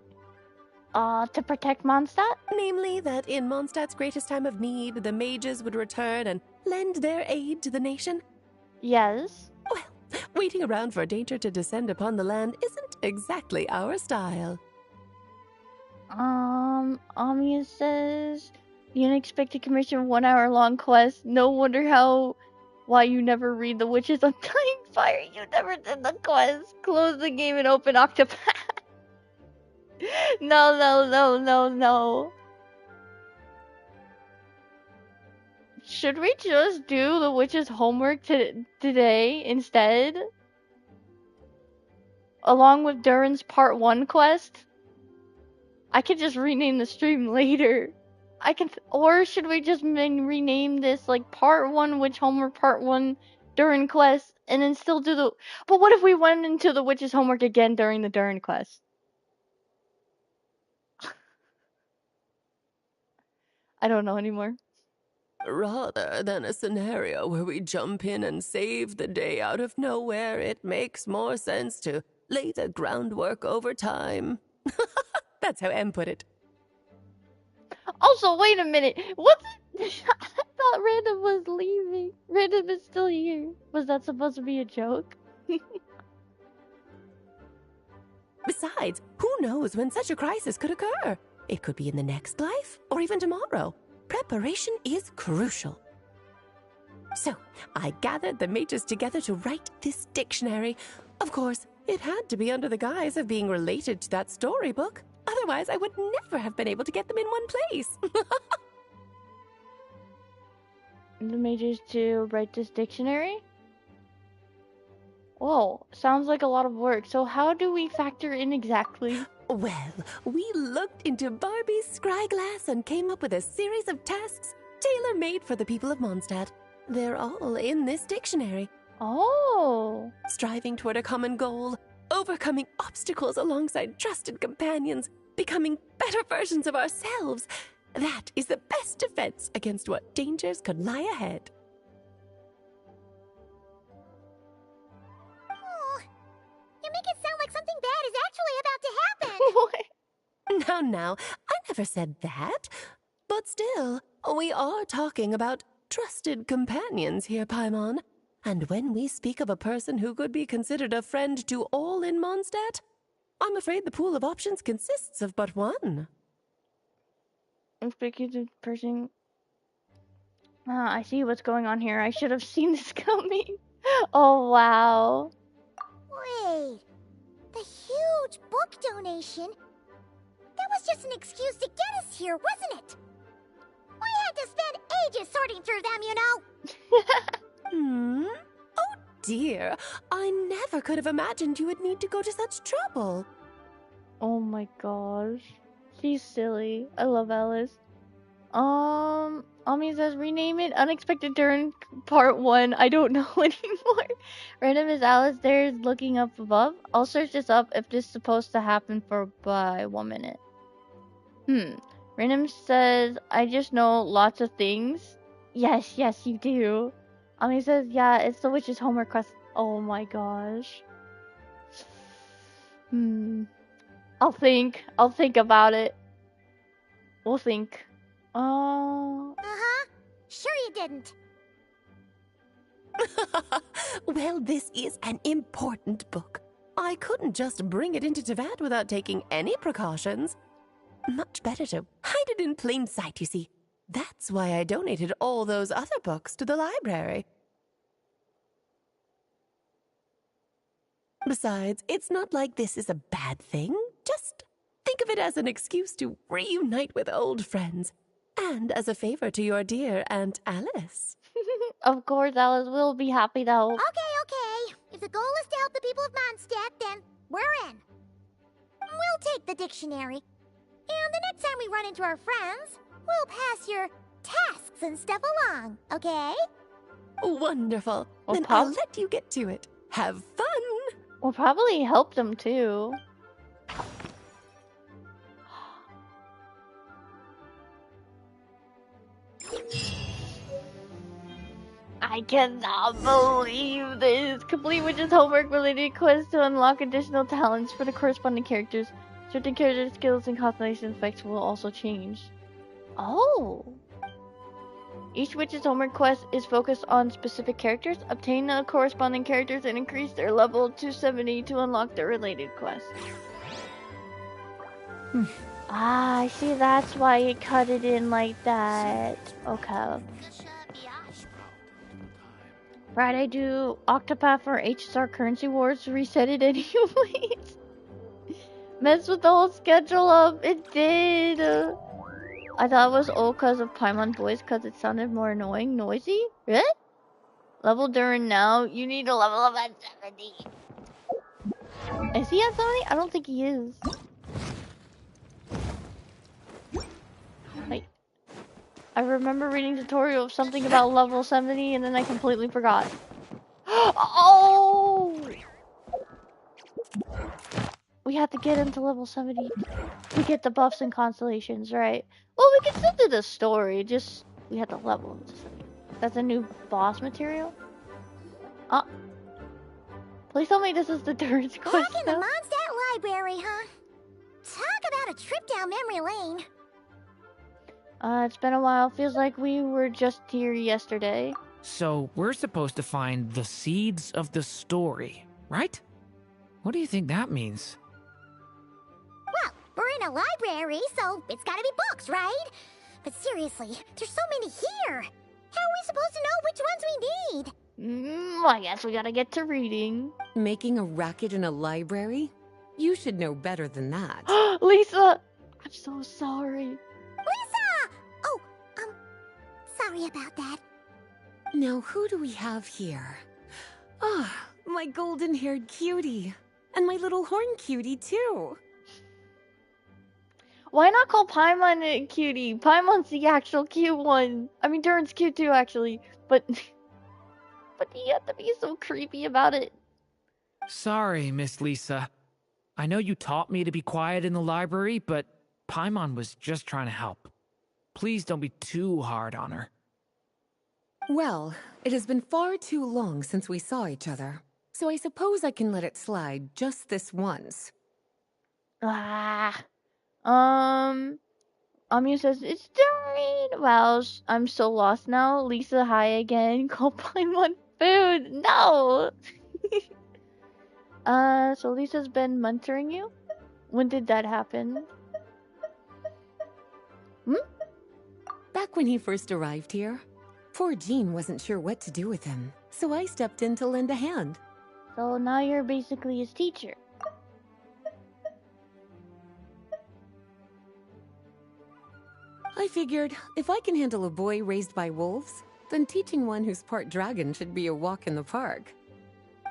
to protect Mondstadt? Namely, that in Mondstadt's greatest time of need, the mages would return and lend their aid to the nation? Yes. Well, waiting around for danger to descend upon the land isn't exactly our style. Amia says you unexpected commission 1 hour long quest. No wonder why you never read the Witch's Undying Fire. You never did the quest. Close the game and open Octopath. No. Should we just do the Witch's homework today instead? Along with Durin's Part 1 quest? I could just rename the stream later. Or should we just rename this like Part 1 Witch Homework, Part 1 Durin quest, and then still do the... But what if we went into the Witch's homework again during the Durin quest? I don't know anymore. Rather than a scenario where we jump in and save the day out of nowhere, it makes more sense to lay the groundwork over time. That's how Em put it. Also, wait a minute. What's it? I thought Random was leaving. Random is still here. Was that supposed to be a joke? Besides, who knows when such a crisis could occur? It could be in the next life, or even tomorrow. Preparation is crucial. So, I gathered the mages together to write this dictionary. Of course, it had to be under the guise of being related to that storybook. Otherwise, I would never have been able to get them in one place. The mages to write this dictionary? Whoa, sounds like a lot of work. So how do we factor in exactly? Well, we looked into Barbie's scryglass and came up with a series of tasks tailor-made for the people of Mondstadt. They're all in this dictionary. Oh. Striving toward a common goal, overcoming obstacles alongside trusted companions, becoming better versions of ourselves. That is the best defense against what dangers could lie ahead. Oh, you make it sound like something bad is actually about to happen. What? Now, I never said that. But still, we are talking about trusted companions here, Paimon. And when we speak of a person who could be considered a friend to all in Mondstadt, I'm afraid the pool of options consists of but one. I'm speaking to the person. I see what's going on here. I should have seen this coming. Oh, wow. Wait, the huge book donation? That was just an excuse to get us here, wasn't it? We had to spend ages sorting through them, you know. Oh dear, I never could have imagined you would need to go to such trouble. Oh my gosh. She's silly. I love Alice. Ami says rename it Unexpected Durin Part 1. I don't know anymore. Random is Alice there is looking up above. I'll search this up if this is supposed to happen by 1 minute. Random says, I just know lots of things. Yes, yes, you do. He says, yeah, it's the witch's homework quest. Oh my gosh. I'll think about it. We'll think. Uh-huh. Sure you didn't. Well, this is an important book. I couldn't just bring it into Teyvat without taking any precautions. Much better to hide it in plain sight, you see. That's why I donated all those other books to the library. Besides, it's not like this is a bad thing. Just think of it as an excuse to reunite with old friends. And as a favor to your dear Aunt Alice. Of course, Alice will be happy to help. Okay. If the goal is to help the people of Mondstadt, then we're in. We'll take the dictionary. And the next time we run into our friends, we'll pass your tasks and stuff along, okay? Wonderful. Well, Then I'll let you get to it. Have fun! We'll probably help them too. I cannot believe this. Complete witch's homework related quest to unlock additional talents for the corresponding characters. Certain character skills and constellation effects will also change. Oh. Each witch's homework quest is focused on specific characters. Obtain the corresponding characters and increase their level to 70 to unlock the related quest. I see, that's why it cut it in like that. Okay. Friday do Octopath or HSR currency wars, reset it anyways. Mess with the whole schedule up, it did. I thought it was old cause of Paimon Boys cause it sounded more annoying, noisy. Really? Level Durin now, you need a level up at 70. Is he at 70? I don't think he is. Wait. I remember reading a tutorial of something about level 70 and then I completely forgot. Oh! We have to get him to level 70 to get the buffs and constellations, right? Well, we can still do the story, just we have to level him to 70. That's a new boss material? Please tell me this is the Durin's quest. Back in the Mondstadt library, huh? Talk about a trip down memory lane. It's been a while. Feels like we were just here yesterday. So, we're supposed to find the seeds of the story, right? What do you think that means? Well, we're in a library, so it's gotta be books, right? But seriously, there's so many here. How are we supposed to know which ones we need? I guess we gotta get to reading. Making a racket in a library? You should know better than that. Lisa! I'm so sorry. Lisa! Oh, sorry about that. Now, who do we have here? Ah, my golden-haired cutie. And my little horn cutie, too. Why not call Paimon a cutie? Paimon's the actual cute one. I mean, Durin's cute too, actually. But you have to be so creepy about it. Sorry, Miss Lisa. I know you taught me to be quiet in the library, but Paimon was just trying to help. Please don't be too hard on her. Well, it has been far too long since we saw each other, so I suppose I can let it slide just this once. Amiya says, it's Durin! Wow, I'm so lost now. Lisa, hi again. Call Paimon food! No! So Lisa's been mentoring you? When did that happen? Back when he first arrived here, poor Jean wasn't sure what to do with him, so I stepped in to lend a hand. So now you're basically his teacher. I figured, if I can handle a boy raised by wolves, then teaching one who's part dragon should be a walk in the park.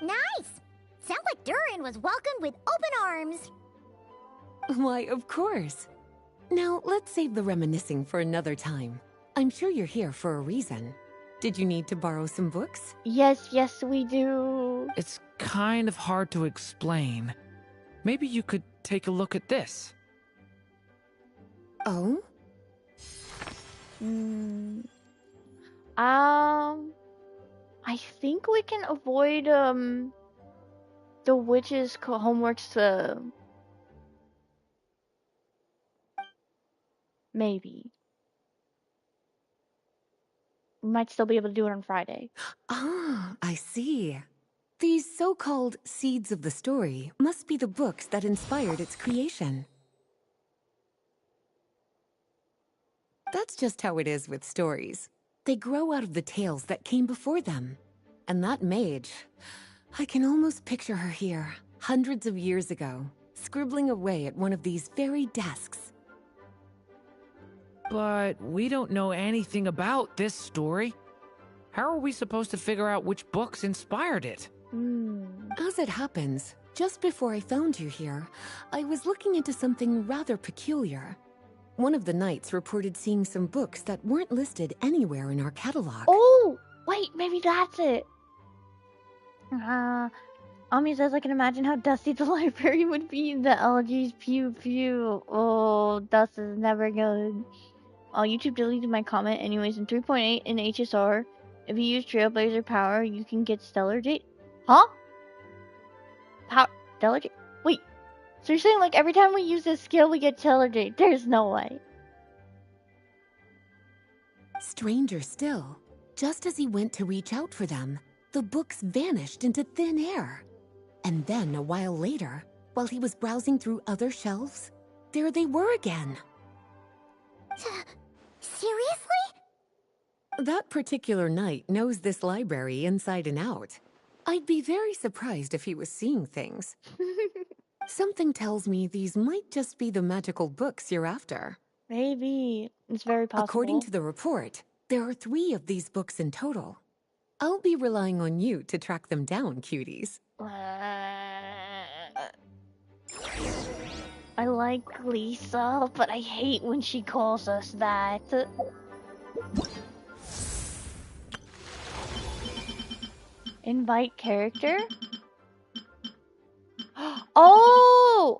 Nice! Sounds like Durin was welcomed with open arms. Why, of course. Now, let's save the reminiscing for another time. I'm sure you're here for a reason. Did you need to borrow some books? Yes, we do. It's kind of hard to explain. Maybe you could take a look at this. Oh? Hmm. I think we can avoid the witch's homeworks. Maybe we might still be able to do it on Friday. Ah, I see. These so-called seeds of the story must be the books that inspired its creation. That's just how it is with stories. They grow out of the tales that came before them. And that mage, I can almost picture her here, hundreds of years ago, scribbling away at one of these very desks. But we don't know anything about this story. How are we supposed to figure out which books inspired it? As it happens, just before I found you here, I was looking into something rather peculiar. One of the knights reported seeing some books that weren't listed anywhere in our catalog. Oh, wait, maybe that's it. Ami says I can imagine how dusty the library would be in the elegies. Pew pew. Oh, dust is never good. Oh, YouTube deleted my comment anyways. In 3.8 in HSR, if you use Trailblazer power, you can get Stellar Jade. Huh? Stellar Jade? Wait. So you're saying like every time we use this skill, we get Stellar Jade? There's no way. Stranger still, just as he went to reach out for them, the books vanished into thin air. And then a while later, while he was browsing through other shelves, there they were again. Seriously? That particular knight knows this library inside and out. I'd be very surprised if he was seeing things. Something tells me these might just be the magical books you're after. Maybe. It's very possible. According to the report, there are 3 of these books in total. I'll be relying on you to track them down, cuties. I like Lisa, but I hate when she calls us that. Invite character? Oh!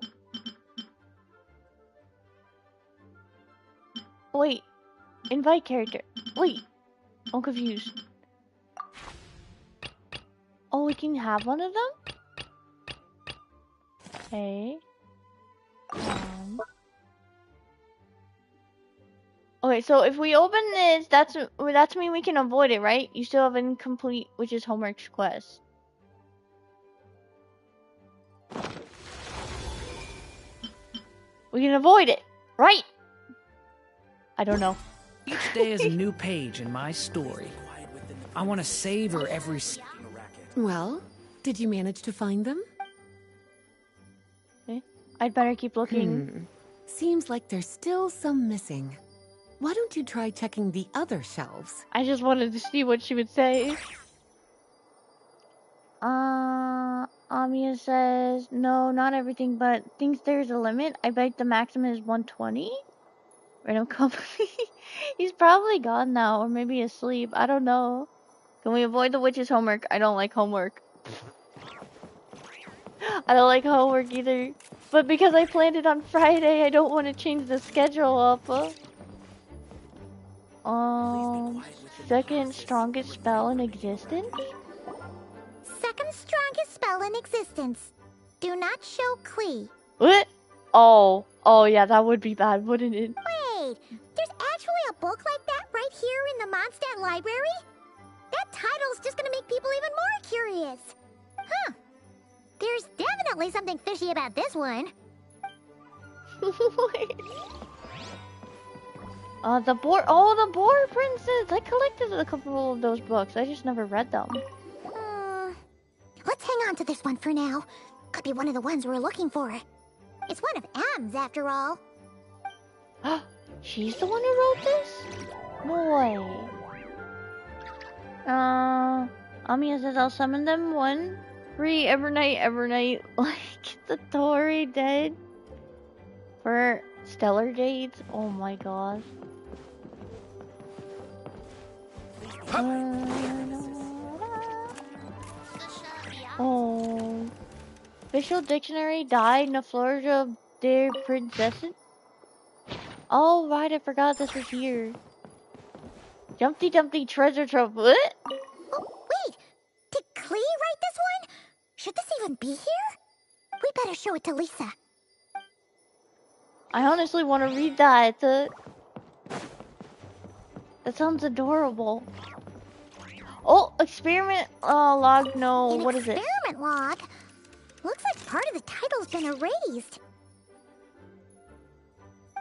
Wait. Invite character. Wait. I'm confused. Oh, we can have one of them? Okay. Okay, so if we open this, that's mean we can avoid it, right? You still have incomplete, which is homework's quest. We can avoid it, right? I don't know. Each day is a new page in my story. I want to savor every... Well, did you manage to find them? Okay. I'd better keep looking. Seems like there's still some missing. Why don't you try checking the other shelves? I just wanted to see what she would say. Amia says, no, not everything, but thinks there's a limit. I bet the maximum is 120. Random company. He's probably gone now, or maybe asleep. I don't know. Can we avoid the witch's homework? I don't like homework. I don't like homework either. But because I planned it on Friday, I don't want to change the schedule up. Second strongest spell in existence? Second strongest spell in existence. Do not show Klee. What? Oh yeah, that would be bad, wouldn't it? Wait, there's actually a book like that right here in the Mondstadt library? That title's just gonna make people even more curious. Huh. There's definitely something fishy about this one. The Boar Princess! I collected a couple of those books. I just never read them. Let's hang on to this one for now. Could be one of the ones we're looking for. It's one of M's after all. She's the one who wrote this? No way. Amia says I'll summon them 1 free every night. Like the Tori dead. For Stellar Jades? Oh my gosh. Oh. Official dictionary died in a Florida de Princesses. Oh right, I forgot this was here. Jumpty Dumpty treasure trove. What? Oh, wait! Did Klee write this one? Should this even be here? We better show it to Lisa. I honestly want to read that. That sounds adorable. Oh, experiment log. No, what is it? An experiment log? Looks like part of the title's been erased.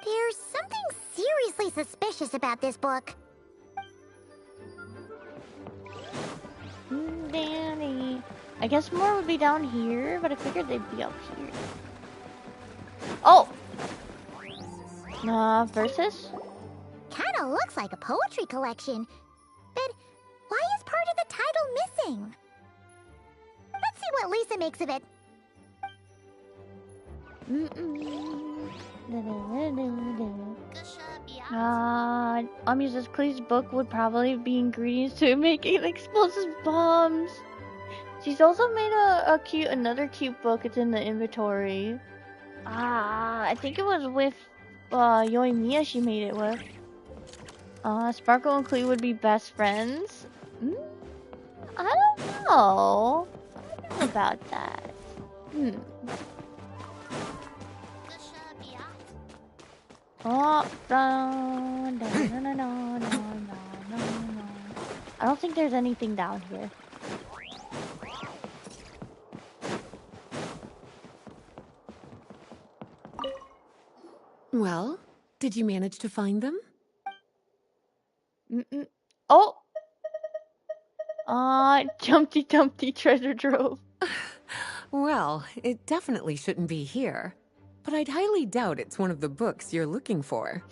There's something seriously suspicious about this book. Danny. I guess more would be down here, but I figured they'd be up here. Oh! Versus? Kinda looks like a poetry collection. But why is part of the title missing? Let's see what Lisa makes of it. Mrs. Klee's book would probably be ingredients to making explosive bombs. She's also made another cute book. It's in the inventory. I think it was with Yoimiya she made it with. Sparkle and Klee would be best friends. I don't know. I don't know about that. Oh, I don't think there's anything down here. Well, did you manage to find them? Oh! Jumpty Dumpty treasure trove. Well, it definitely shouldn't be here. But I'd highly doubt it's one of the books you're looking for.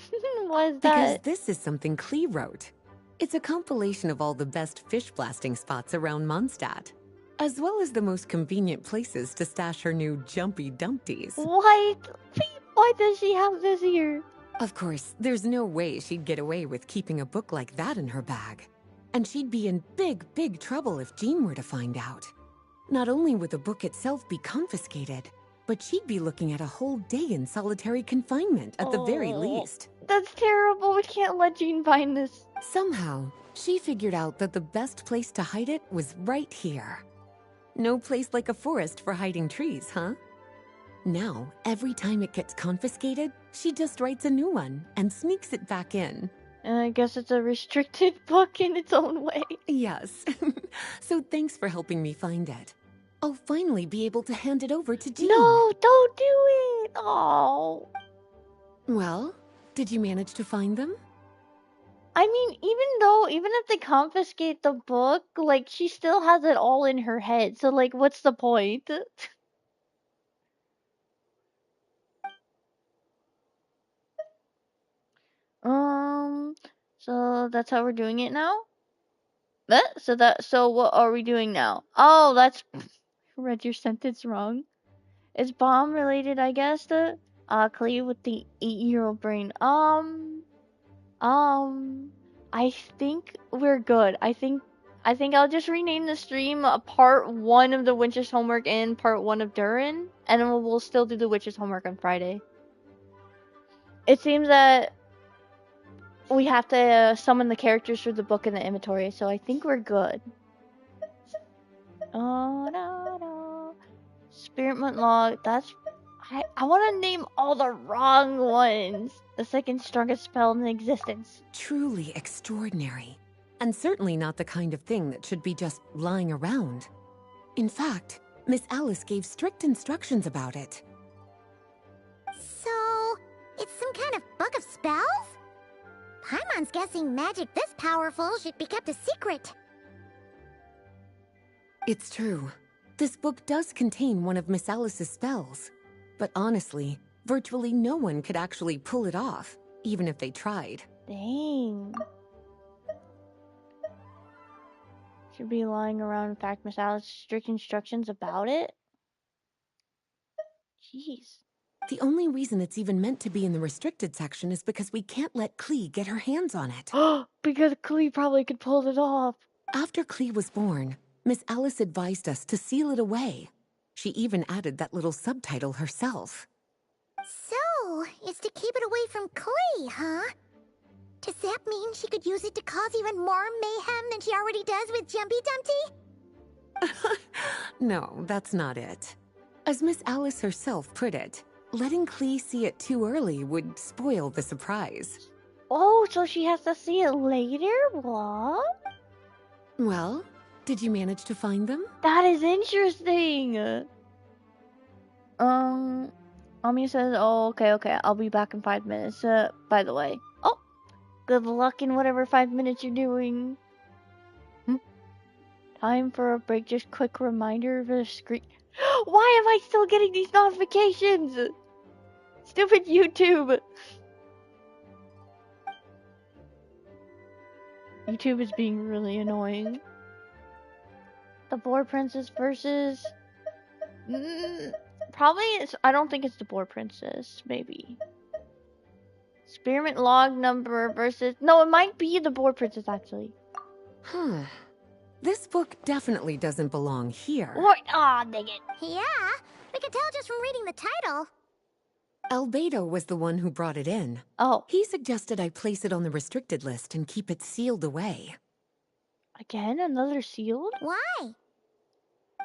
What is Because that? this is something Klee wrote. It's a compilation of all the best fish blasting spots around Mondstadt, as well as the most convenient places to stash her new Jumpy Dumpties. What? Why does she have this here? Of course, there's no way she'd get away with keeping a book like that in her bag. And she'd be in big, big trouble if Jean were to find out. Not only would the book itself be confiscated, but she'd be looking at a whole day in solitary confinement at the very least. That's terrible. We can't let Jean find this. Somehow, she figured out that the best place to hide it was right here. No place like a forest for hiding trees, huh? Now, every time it gets confiscated, she just writes a new one and sneaks it back in. I guess it's a restricted book in its own way. Yes. So thanks for helping me find it. I'll finally be able to hand it over to Jean. No, don't do it. Oh. Well, did you manage to find them? I mean, even if they confiscate the book, like, she still has it all in her head. So, like, what's the point? So that's how we're doing it now? So what are we doing now? Oh, that's read your sentence wrong. It's bomb related, I guess. Klee with the 8-year-old brain. I think we're good. I think I'll just rename the stream part 1 of the Witch's homework and part 1 of Durin, and then we'll still do the Witch's homework on Friday. It seems that we have to summon the characters for the book in the inventory, so I think we're good. Oh no. Experiment log. That's I want to name all the wrong ones. The second strongest spell in existence. Truly extraordinary. And certainly not the kind of thing that should be just lying around. In fact, Miss Alice gave strict instructions about it. So, it's some kind of book of spells? Paimon's guessing magic this powerful should be kept a secret. It's true. This book does contain one of Miss Alice's spells. But honestly, virtually no one could actually pull it off, even if they tried. Dang. Should be lying around. In fact, Miss Alice strict instructions about it. Jeez. The only reason it's even meant to be in the restricted section is because we can't let Klee get her hands on it. Because Klee probably could pull it off. After Klee was born, Miss Alice advised us to seal it away. She even added that little subtitle herself. So, it's to keep it away from Klee, huh? Does that mean she could use it to cause even more mayhem than she already does with Jumpy Dumpty? No, that's not it. As Miss Alice herself put it, letting Klee see it too early would spoil the surprise. Oh, so she has to see it later? What? Well, did you manage to find them? That is interesting. Ami says, oh, okay, I'll be back in 5 minutes. By the way. Oh, good luck in whatever 5 minutes you're doing. Time for a break, just quick reminder of the screen. Why am I still getting these notifications? Stupid YouTube. YouTube is being really annoying. The Boar Princess versus... probably it's... I don't think it's the Boar Princess. Maybe. Spearmint log number versus... No, it might be the Boar Princess, actually. Huh. This book definitely doesn't belong here. What? Aw, dang it. Yeah, we can tell just from reading the title. Albedo was the one who brought it in. Oh. He suggested I place it on the restricted list and keep it sealed away. Again? Another sealed? Why?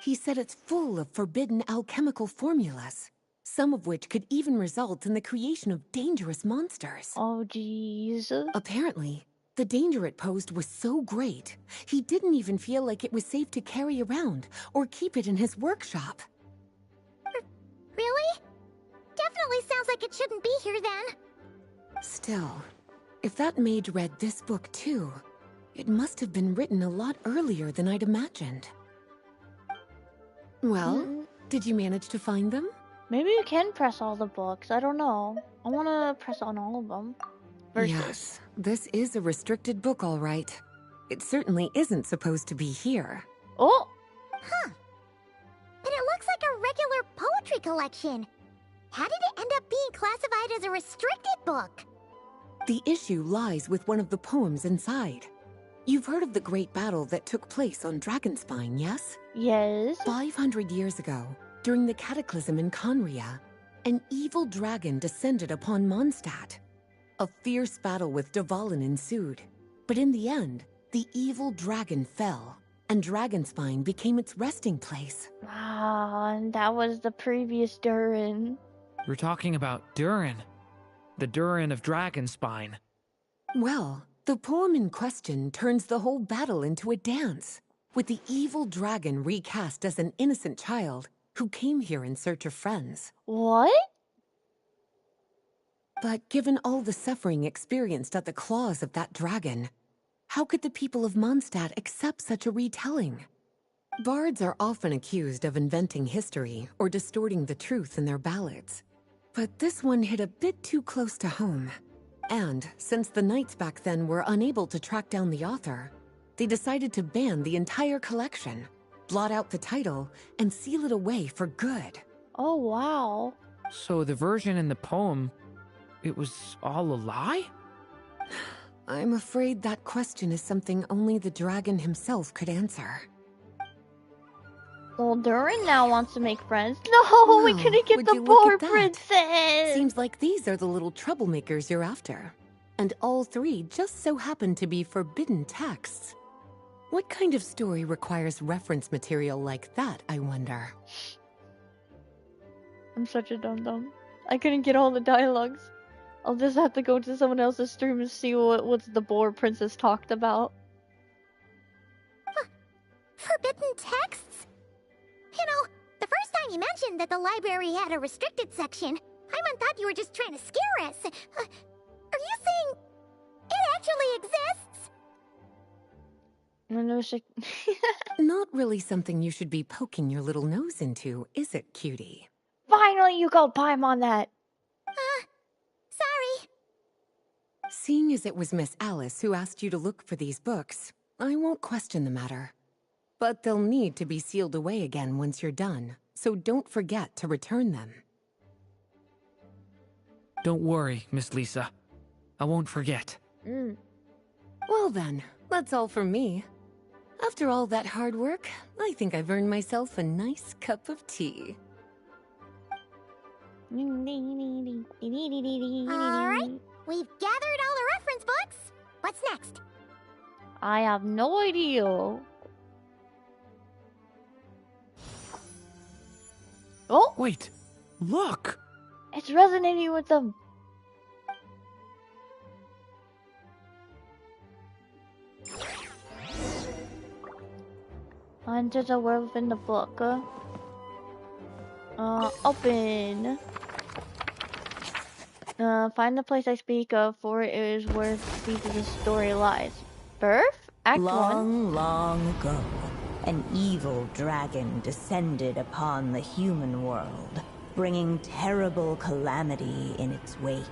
He said it's full of forbidden alchemical formulas, some of which could even result in the creation of dangerous monsters. Oh, jeez. Apparently, the danger it posed was so great, he didn't even feel like it was safe to carry around or keep it in his workshop. Really? Definitely sounds like it shouldn't be here then. Still, if that mage read this book too, it must have been written a lot earlier than I'd imagined. Well, did you manage to find them? Maybe you can press all the books. I don't know. I want to press on all of them. Yes, this is a restricted book, all right. It certainly isn't supposed to be here. Oh! Huh. But it looks like a regular poetry collection. How did it end up being classified as a restricted book? The issue lies with one of the poems inside. You've heard of the great battle that took place on Dragonspine, yes? Yes. 500 years ago, during the cataclysm in Conria, an evil dragon descended upon Mondstadt. A fierce battle with Dvalin ensued, but in the end, the evil dragon fell, and Dragonspine became its resting place. Ah, and that was the previous Durin. We're talking about Durin. The Durin of Dragonspine. Well, the poem in question turns the whole battle into a dance, with the evil dragon recast as an innocent child who came here in search of friends. What? But given all the suffering experienced at the claws of that dragon, how could the people of Mondstadt accept such a retelling? Bards are often accused of inventing history or distorting the truth in their ballads. But this one hit a bit too close to home. And since the knights back then were unable to track down the author, they decided to ban the entire collection, blot out the title, and seal it away for good. Oh, wow. So the version in the poem, it was all a lie? I'm afraid that question is something only the dragon himself could answer. Well, Durin now wants to make friends. No, we Well, couldn't get would the you look Boar at that? Princess! Seems like these are the little troublemakers you're after. And all three just so happen to be forbidden texts. What kind of story requires reference material like that, I wonder? I'm such a dum-dum. I couldn't get all the dialogues. I'll just have to go to someone else's stream and see what the Boar Princess talked about. Forbidden texts? You know, the first time you mentioned that the library had a restricted section, Paimon thought you were just trying to scare us. Are you saying it actually exists? Not really something you should be poking your little nose into, is it, cutie? Finally, you called Paimon that. Sorry. Seeing as it was Miss Alice who asked you to look for these books, I won't question the matter. But they'll need to be sealed away again once you're done, so don't forget to return them. Don't worry, Miss Lisa. I won't forget. Well then, that's all from me. After all that hard work, I think I've earned myself a nice cup of tea. Alright, we've gathered all the reference books. What's next? I have no idea. Oh, Wait, look! it's resonating with them. Enter the world within the book. Open. Find the place I speak of, for it is where the speech of the story lies. Birth? Act 1. Long ago, an evil dragon descended upon the human world, bringing terrible calamity in its wake.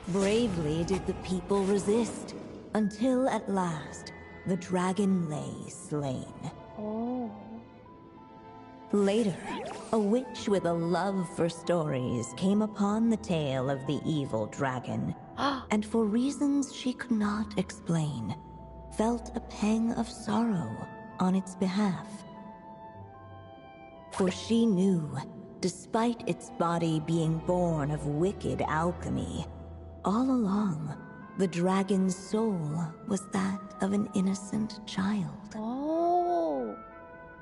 Bravely did the people resist, until at last, the dragon lay slain. Oh. Later, a witch with a love for stories came upon the tale of the evil dragon, and for reasons she could not explain, felt a pang of sorrow on its behalf. For she knew, despite its body being born of wicked alchemy, all along, the dragon's soul was that of an innocent child. Oh.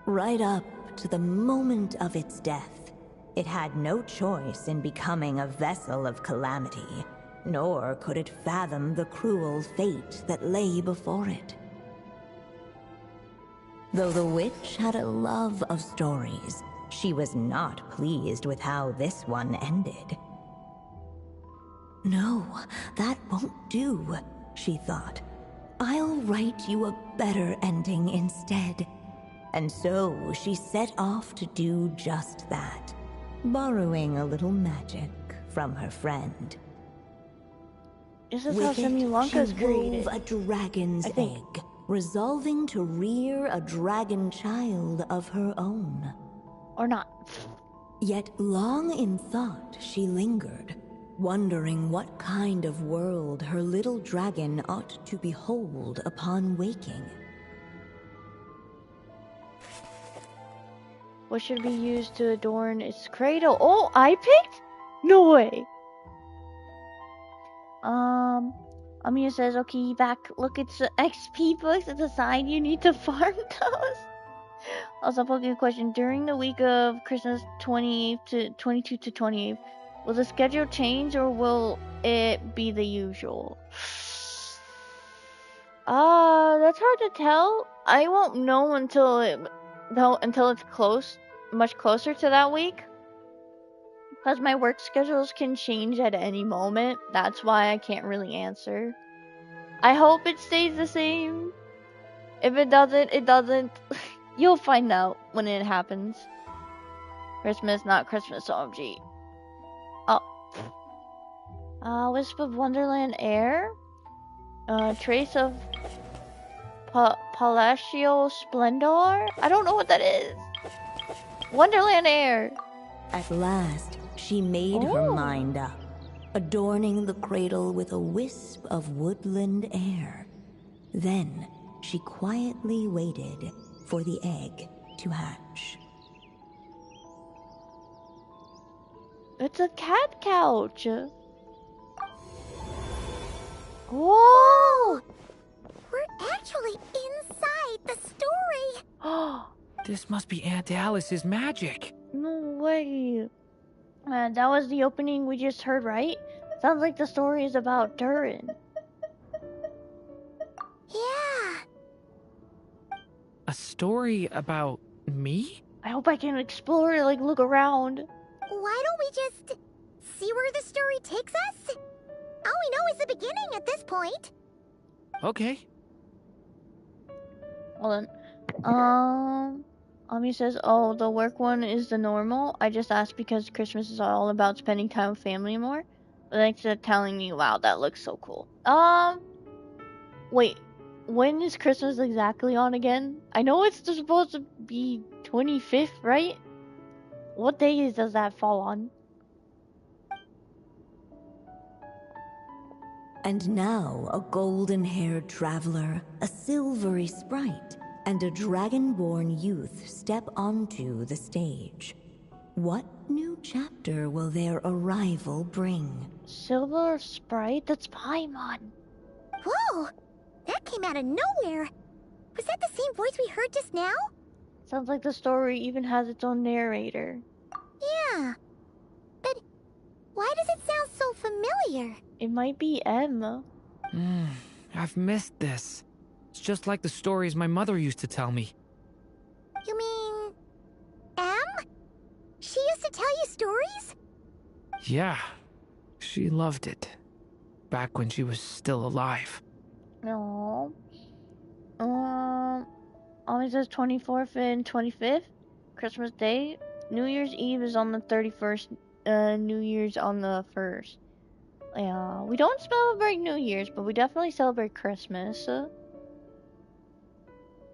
Right up to the moment of its death, it had no choice in becoming a vessel of calamity, nor could it fathom the cruel fate that lay before it. Though the witch had a love of stories, she was not pleased with how this one ended. No, that won't do, she thought. I'll write you a better ending instead. And so she set off to do just that, borrowing a little magic from her friend. This is how Semi-Lanka's she created. wove a dragon's egg, resolving to rear a dragon child of her own. Or not. Yet long in thought she lingered, wondering what kind of world her little dragon ought to behold upon waking. What should be used to adorn its cradle? Oh, I picked? No way. Amia says, okay, back. Look, it's the XP books at the side. You need to farm those. Also, poking question. During the week of Christmas 28th to 22 to 28th, will the schedule change or will it be the usual? That's hard to tell. I won't know until it's much closer to that week. Because my work schedules can change at any moment. That's why I can't really answer. I hope it stays the same. If it doesn't, it doesn't. You'll find out when it happens. Christmas, not Christmas, OMG. Oh. Wisp of Wonderland Air. Trace of Palacio Splendor? I don't know what that is. Wonderland Air. At last, she made her mind up, adorning the cradle with a wisp of woodland air. Then, she quietly waited for the egg to hatch. It's a cat couch. Whoa! We're actually inside the story. Oh, This must be Aunt Alice's magic. no way. That was the opening we just heard, right? Sounds like the story is about Durin. Yeah. A story about me? I hope I can explore, like, look around. Why don't we just see where the story takes us? All we know is the beginning at this point. Okay. Hold on. Ami says, oh, the work one is the normal. I just asked because Christmas is all about spending time with family more. But thanks for telling me. Wow, that looks so cool. Wait. When is Christmas exactly on again? I know it's supposed to be 25th, right? What day does that fall on? And now a golden-haired traveler, a silvery sprite, and a dragon-born youth step onto the stage. What new chapter will their arrival bring? Silver Sprite? That's Paimon. Whoa! That came out of nowhere! Was that the same voice we heard just now? Sounds like the story even has its own narrator. Yeah. But why does it sound so familiar? It might be M. I've missed this. It's just like the stories my mother used to tell me. You mean... M? She used to tell you stories? Yeah, she loved it. Back when she was still alive. No. Only says 24th and 25th. Christmas Day. New Year's Eve is on the 31st. New Year's on the 1st. Yeah, we don't celebrate New Year's, but we definitely celebrate Christmas.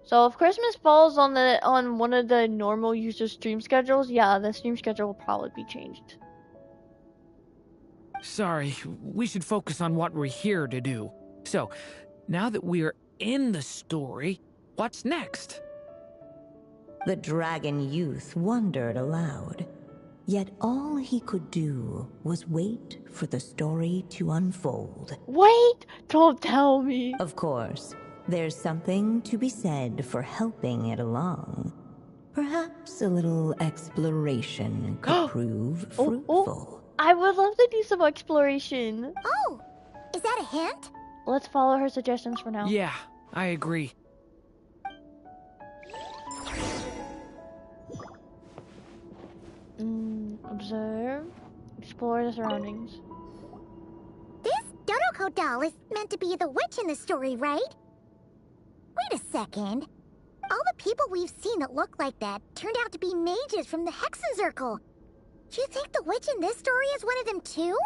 So if Christmas falls on one of the normal user stream schedules, yeah, the stream schedule will probably be changed. Sorry, we should focus on what we're here to do. So, now that we're in the story, what's next? The dragon youth wondered aloud. Yet all he could do was wait for the story to unfold. Wait! Don't tell me! Of course, there's something to be said for helping it along. Perhaps a little exploration could prove fruitful. I would love to do some exploration. Oh! Is that a hint? Let's follow her suggestions for now. Yeah, I agree. Observe. Explore the surroundings. This Dodoko doll is meant to be the witch in the story, right? Wait a second. All the people we've seen that look like that turned out to be mages from the Hexen Circle. Do you think the witch in this story is one of them too?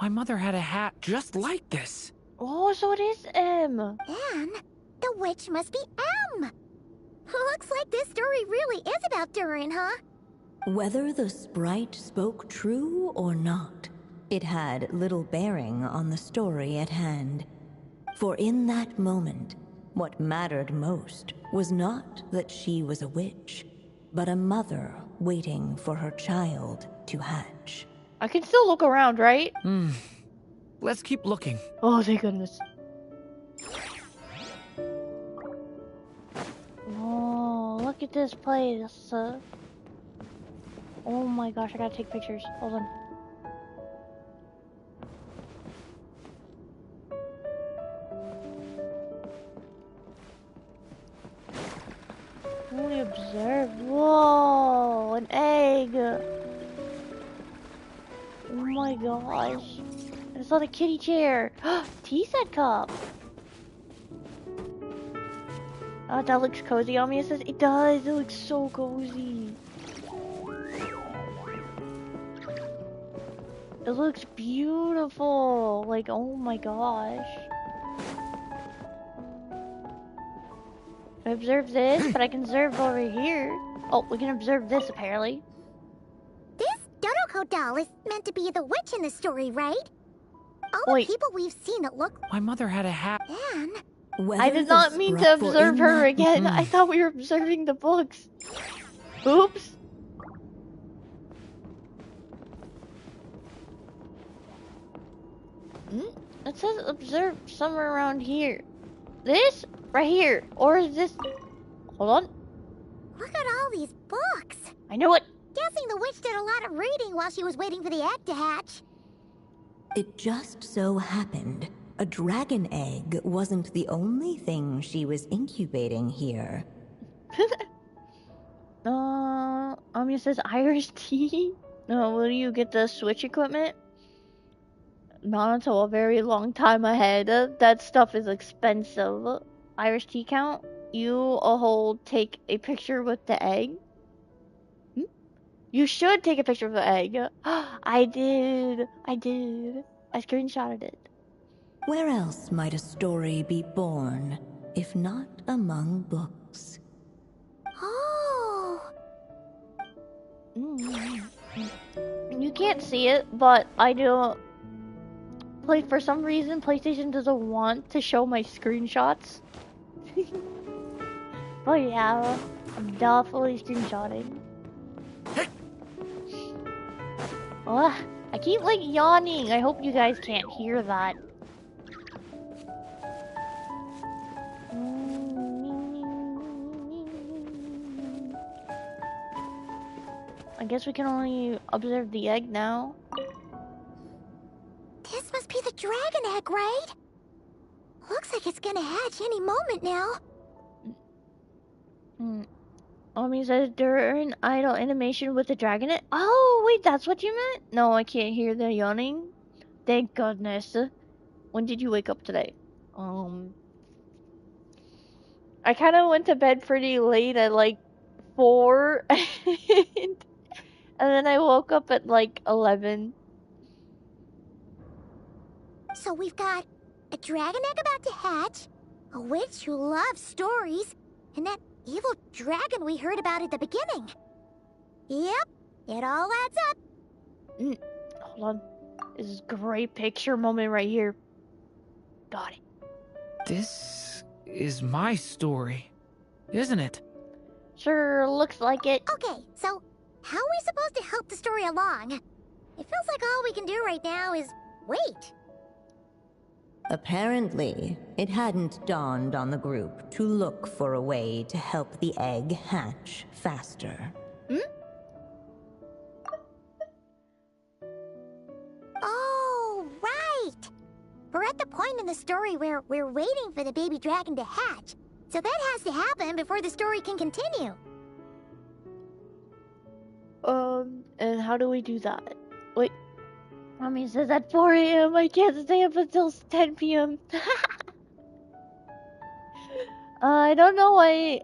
My mother had a hat just like this. Oh, so it is M. Then the witch must be M. Looks like this story really is about Durin, huh? Whether the sprite spoke true or not, it had little bearing on the story at hand. For in that moment, what mattered most was not that she was a witch, but a mother waiting for her child to hatch. I can still look around, right? Let's keep looking. Oh, thank goodness. Oh, look at this place. Oh my gosh, I gotta take pictures. Hold on. Only observe. Whoa, an egg. Oh my gosh. I saw the kitty chair. Tea set cup. Oh, that looks cozy on me. It says it does. It looks so cozy. It looks beautiful. Like, oh my gosh. I observe this, but I can observe over here. Oh, we can observe this apparently. This Dodoko doll is meant to be the witch in the story, right? All the people we've seen that look... My mother had a hat. Man. I did not mean to observe her again. I thought we were observing the books. Oops. It says observe somewhere around here. This? Right here. Or is this... Hold on. Look at all these books. I knew it. Guessing the witch did a lot of reading while she was waiting for the egg to hatch. It just so happened a dragon egg wasn't the only thing she was incubating here. It says Irish tea. Will you get the Switch equipment? Not until a very long time ahead. That stuff is expensive. Irish tea count. You take a picture with the egg. You should take a picture of the egg. I did. I screenshotted it. Where else might a story be born, if not among books? Oh. You can't see it, but I do. For some reason, PlayStation doesn't want to show my screenshots. But yeah, I'm definitely screenshotting. Ugh, I keep like yawning. I hope you guys can't hear that. I guess we can only observe the egg now. This must be the dragon egg, right? Looks like it's gonna hatch any moment now. Omi says during idle animation with the dragon egg. Oh, wait, that's what you meant? No, I can't hear the yawning. Thank goodness. When did you wake up today? I kind of went to bed pretty late at like 4. And then I woke up at like 11. So we've got a dragon egg about to hatch, a witch who loves stories, and that evil dragon we heard about at the beginning. Yep, it all adds up. Hold on. This is a great picture moment right here. Got it. This is my story, isn't it? Sure looks like it. Okay, so how are we supposed to help the story along? It feels like all we can do right now is wait. Apparently, it hadn't dawned on the group to look for a way to help the egg hatch faster. Oh, right! We're at the point in the story where we're waiting for the baby dragon to hatch. So that has to happen before the story can continue. And how do we do that? Wait. Mommy says at 4 a.m. I can't stay up until 10 p.m. I don't know why.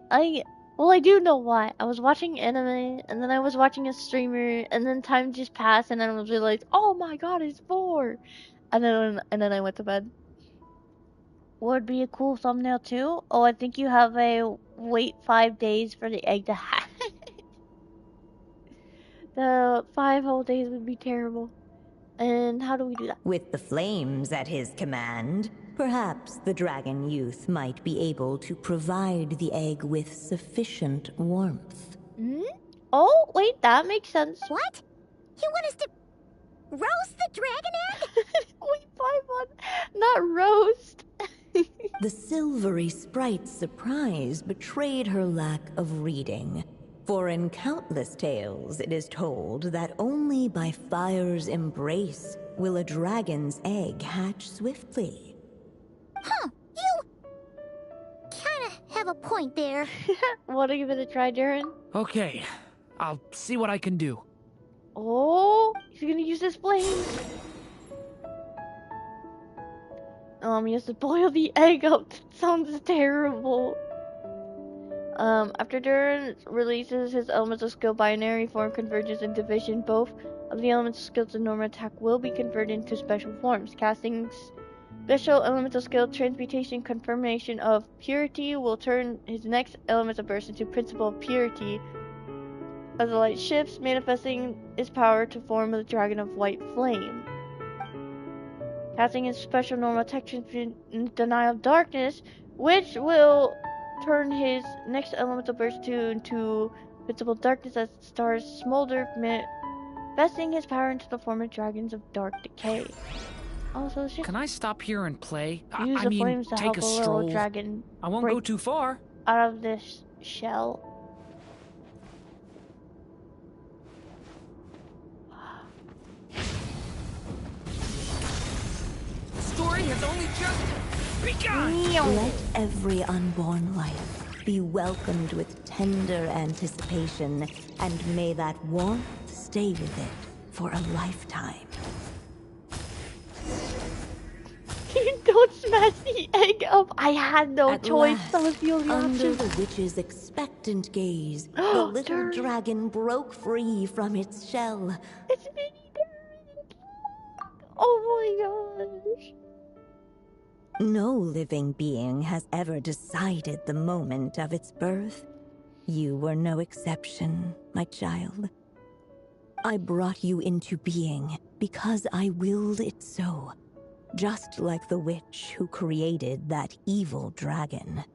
Well, I do know why. I was watching anime, and then I was watching a streamer, and then time just passed, and then I was realized, oh my god, it's 4. And then I went to bed. Would be a cool thumbnail too. Oh, I think you have a wait 5 days for the egg to hatch. The 5 whole days would be terrible. And how do we do that? With the flames at his command, perhaps the dragon youth might be able to provide the egg with sufficient warmth. Oh, wait, that makes sense. What? You want us to roast the dragon egg? Wait, 5 not roast. The silvery sprite's surprise betrayed her lack of reading. For in countless tales, it is told that only by fire's embrace will a dragon's egg hatch swiftly. Huh, you kinda have a point there. What are you gonna try, Durin? Okay, I'll see what I can do. Oh, he's gonna use his flames. He has to boil the egg up. That sounds terrible. After Durin releases his elemental skill binary form convergence and division, both of the elemental skills and normal attack will be converted into special forms. Casting special elemental skill transmutation confirmation of purity will turn his next elemental burst into principle of purity. As the light shifts, manifesting his power to form the dragon of white flame. Casting his special normal attack denial of darkness, which will turn his next elemental burst into principle darkness as stars smolder, manifesting his power into the form of dragons of dark decay. Also, it's just Can I stop here and play? use I the mean, flames to take help a a little stroll. dragon I won't go break too far. out of this shell. Story has only just begun. Let every unborn life be welcomed with tender anticipation, and may that warmth stay with it for a lifetime. Don't smash the egg up. I had no At choice. last, That was the only under option. the witch's expectant gaze, the little Durin. dragon broke free from its shell. It's mini Durin. Oh my gosh. No living being has ever decided the moment of its birth. You were no exception, my child. I brought you into being because I willed it so. Just like the witch who created that evil dragon.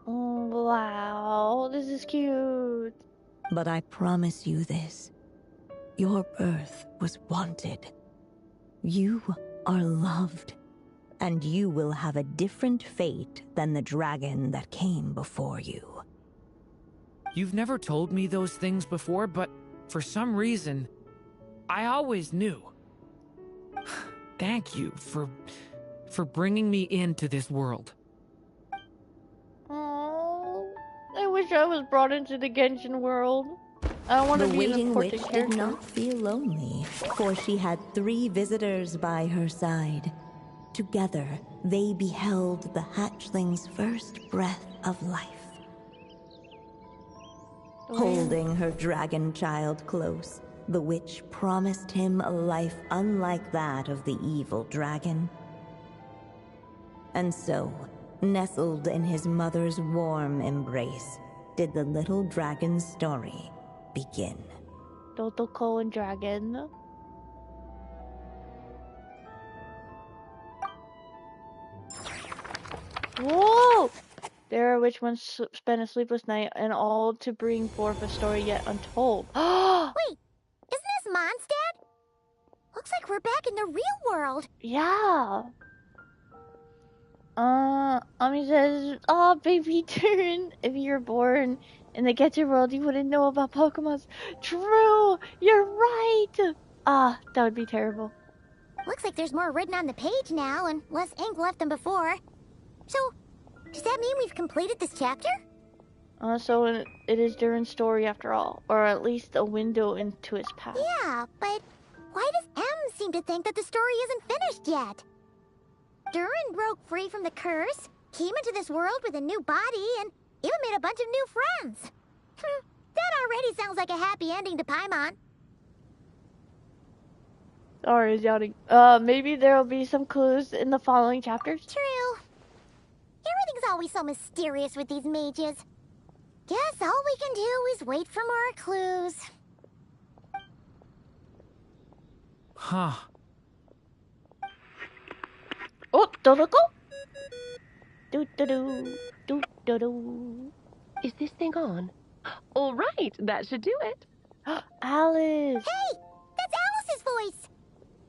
Oh, wow. This is cute. But I promise you this. Your birth was wanted. You are loved, and you will have a different fate than the dragon that came before you. You've never told me those things before, but for some reason, I always knew. Thank you for bringing me into this world. Oh, I wish I was brought into the Genshin world. I want to The be an waiting important witch character. did not feel lonely, for she had 3 visitors by her side. Together, they beheld the hatchling's first breath of life. Holding her dragon child close, the witch promised him a life unlike that of the evil dragon. And so, nestled in his mother's warm embrace, did the little dragon's story begin. Dotoko and Dragon. Whoa! There, which once spent a sleepless night, and all to bring forth a story yet untold. Wait, isn't this Mondstadt? Looks like we're back in the real world. Yeah. Ami says, "Oh, baby Durin, if you're born in the Genshin world, you wouldn't know about Pokemon's." True, you're right. That would be terrible. Looks like there's more written on the page now and less ink left than before. So, does that mean we've completed this chapter? So it is Durin's story after all, or at least a window into his past. Yeah, but why does M seem to think that the story isn't finished yet? Durin broke free from the curse, came into this world with a new body, and even made a bunch of new friends. That already sounds like a happy ending to Paimon. Sorry, yawning. Maybe there'll be some clues in the following chapters. True. Everything's always so mysterious with these mages. Guess all we can do is wait for more clues. Huh. Oh, Dodoko? Do-do-do. Do-do-do. Is this thing on? All right, that should do it. Alice! Hey! That's Alice's voice!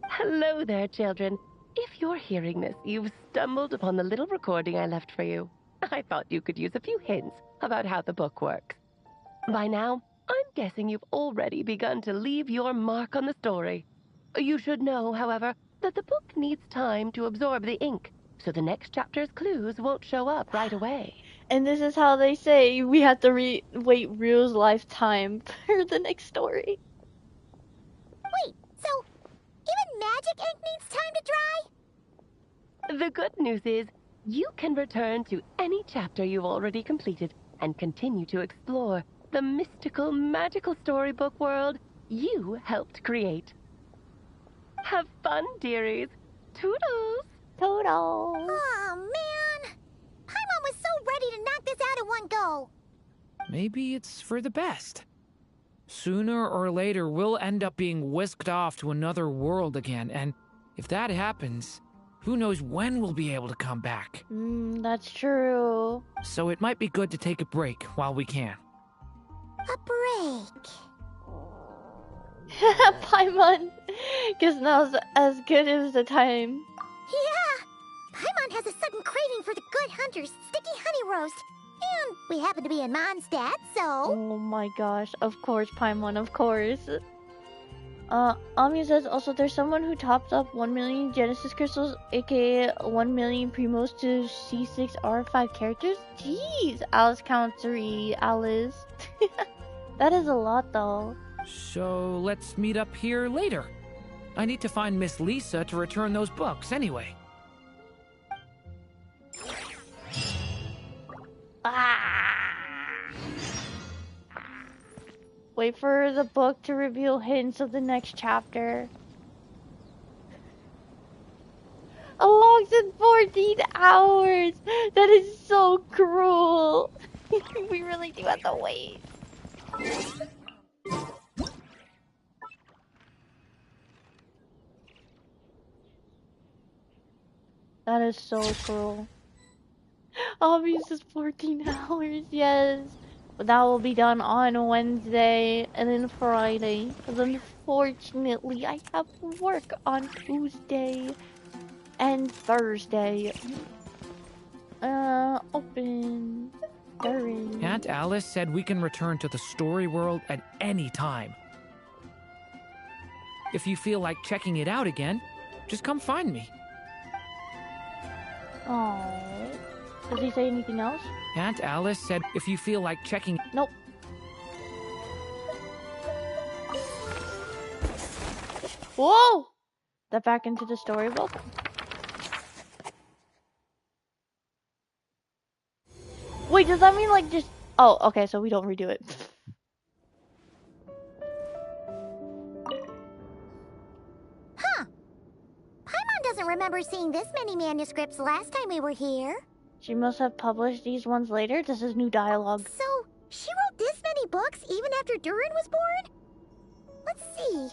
Hello there, children. If you're hearing this, you've stumbled upon the little recording I left for you. I thought you could use a few hints about how the book works. By now, I'm guessing you've already begun to leave your mark on the story. You should know, however, that the book needs time to absorb the ink, so the next chapter's clues won't show up right away. And this is how they say we have to wait Ryu's lifetime for the next story. Wait, so even magic ink needs time to dry? The good news is, you can return to any chapter you've already completed and continue to explore the mystical, magical storybook world you helped create. Have fun, dearies. Toodles! Toodles! Oh, man! Paimon was so ready to knock this out in one go. Maybe it's for the best. Sooner or later, we'll end up being whisked off to another world again, and if that happens, who knows when we'll be able to come back. That's true. So it might be good to take a break while we can. A break. Paimon, because now's as good as the time. Yeah! Paimon has a sudden craving for the Good Hunter's sticky honey roast. And we happen to be in Mondstadt, so... Oh my gosh, of course, Paimon, of course. Ami says also there's someone who tops up 1 million Genesis crystals, aka 1 million Primos to C6R5 characters? Jeez, Alice counts 3, Alice. That is a lot though. So let's meet up here later. I need to find Miss Lisa to return those books anyway. Wait for the book to reveal hints of the next chapter. A long since 14 hours! That is so cruel! We really do have to wait. That is so cruel. Obvious is 14 hours, yes. But that will be done on Wednesday and then Friday. Because unfortunately, I have work on Tuesday and Thursday. Open. Durin. Aunt Alice said we can return to the story world at any time. If you feel like checking it out again, just come find me. Oh. Does he say anything else? Aunt Alice said if you feel like checking... Nope. Whoa! That back into the storybook. Wait, does that mean like just... Oh, okay, so we don't redo it. Huh. Paimon doesn't remember seeing this many manuscripts last time we were here. She must have published these ones later. This is new dialogue. So, she wrote this many books even after Durin was born? Let's see.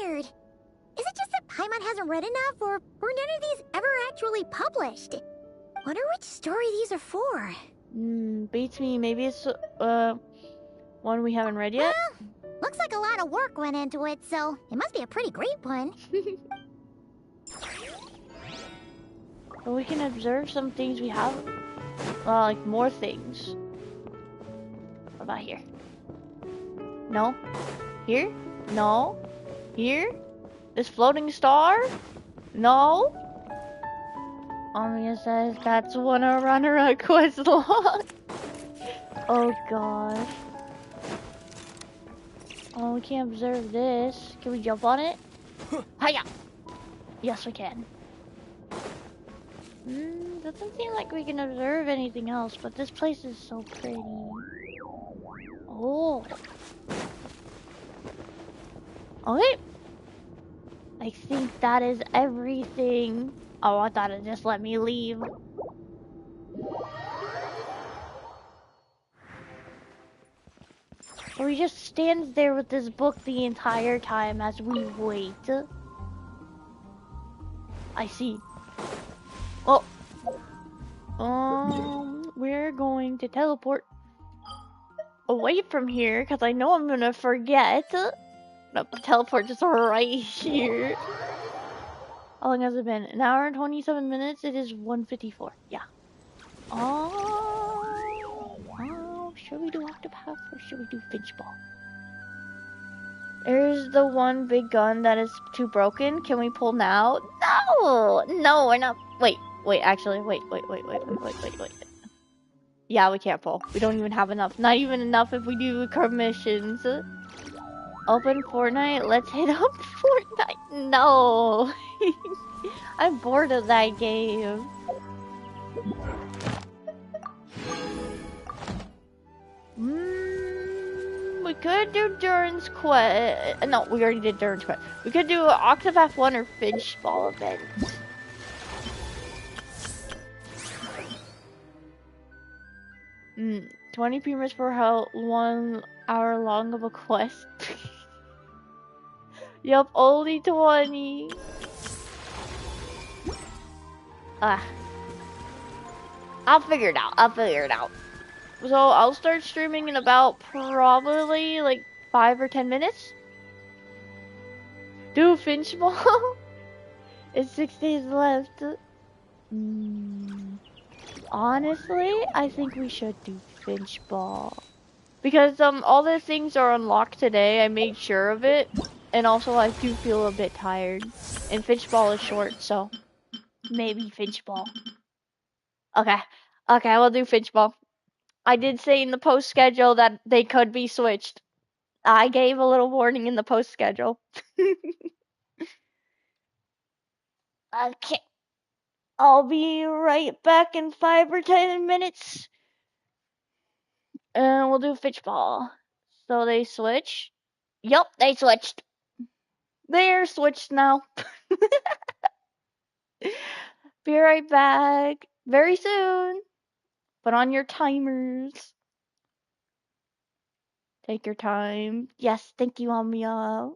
Weird. Is it just that Paimon hasn't read enough, or were none of these ever actually published? Wonder which story these are for. Beats me. Maybe it's one we haven't read yet. Well, looks like a lot of work went into it, so it must be a pretty great one. But we can observe some things we have. Like more things. What about here? No? Here? No? Here? This floating star? No? Amia says that's one a runner at quest log. Oh gosh. Oh, we can't observe this. Can we jump on it? Hiya! Yes, we can. Doesn't seem like we can observe anything else, but this place is so pretty. Oh. Okay. I think that is everything. Oh, I thought it just let me leave. Or he just stands there with this book the entire time as we wait. I see. Oh. We're going to teleport away from here because I know I'm gonna forget. Nope, teleport just right here. How long has it been? An hour and 27 minutes? It is 1:54. Yeah. Oh, should we do Octopath or should we do Finchball? There's the one big gun that is too broken. Can we pull now? No! No, we're not. Wait, actually, wait. Yeah, we can't pull. We don't even have enough. Not even enough if we do commissions. Open Fortnite. Let's hit up Fortnite. No. I'm bored of that game. We could do Durin's quest. No, we already did Durin's quest. We could do Octopath 1 or Finchball event. 20 premiums for how 1 hour long of a quest. Yup, only 20. I'll figure it out. So I'll start streaming in about probably like 5 or 10 minutes. Do Finchball. It's 6 days left. Honestly, I think we should do Finchball. Because all the things are unlocked today. I made sure of it. And also I do feel a bit tired. And Finchball is short, so maybe Finchball. Okay, we'll do Finchball. I did say in the post schedule that they could be switched. I gave a little warning in the post schedule. Okay. I'll be right back in 5 or 10 minutes. And we'll do Finchball. So they switch. Yup, they switched. They're switched now. Be right back. Very soon. Put on your timers. Take your time. Yes, thank you, Amia.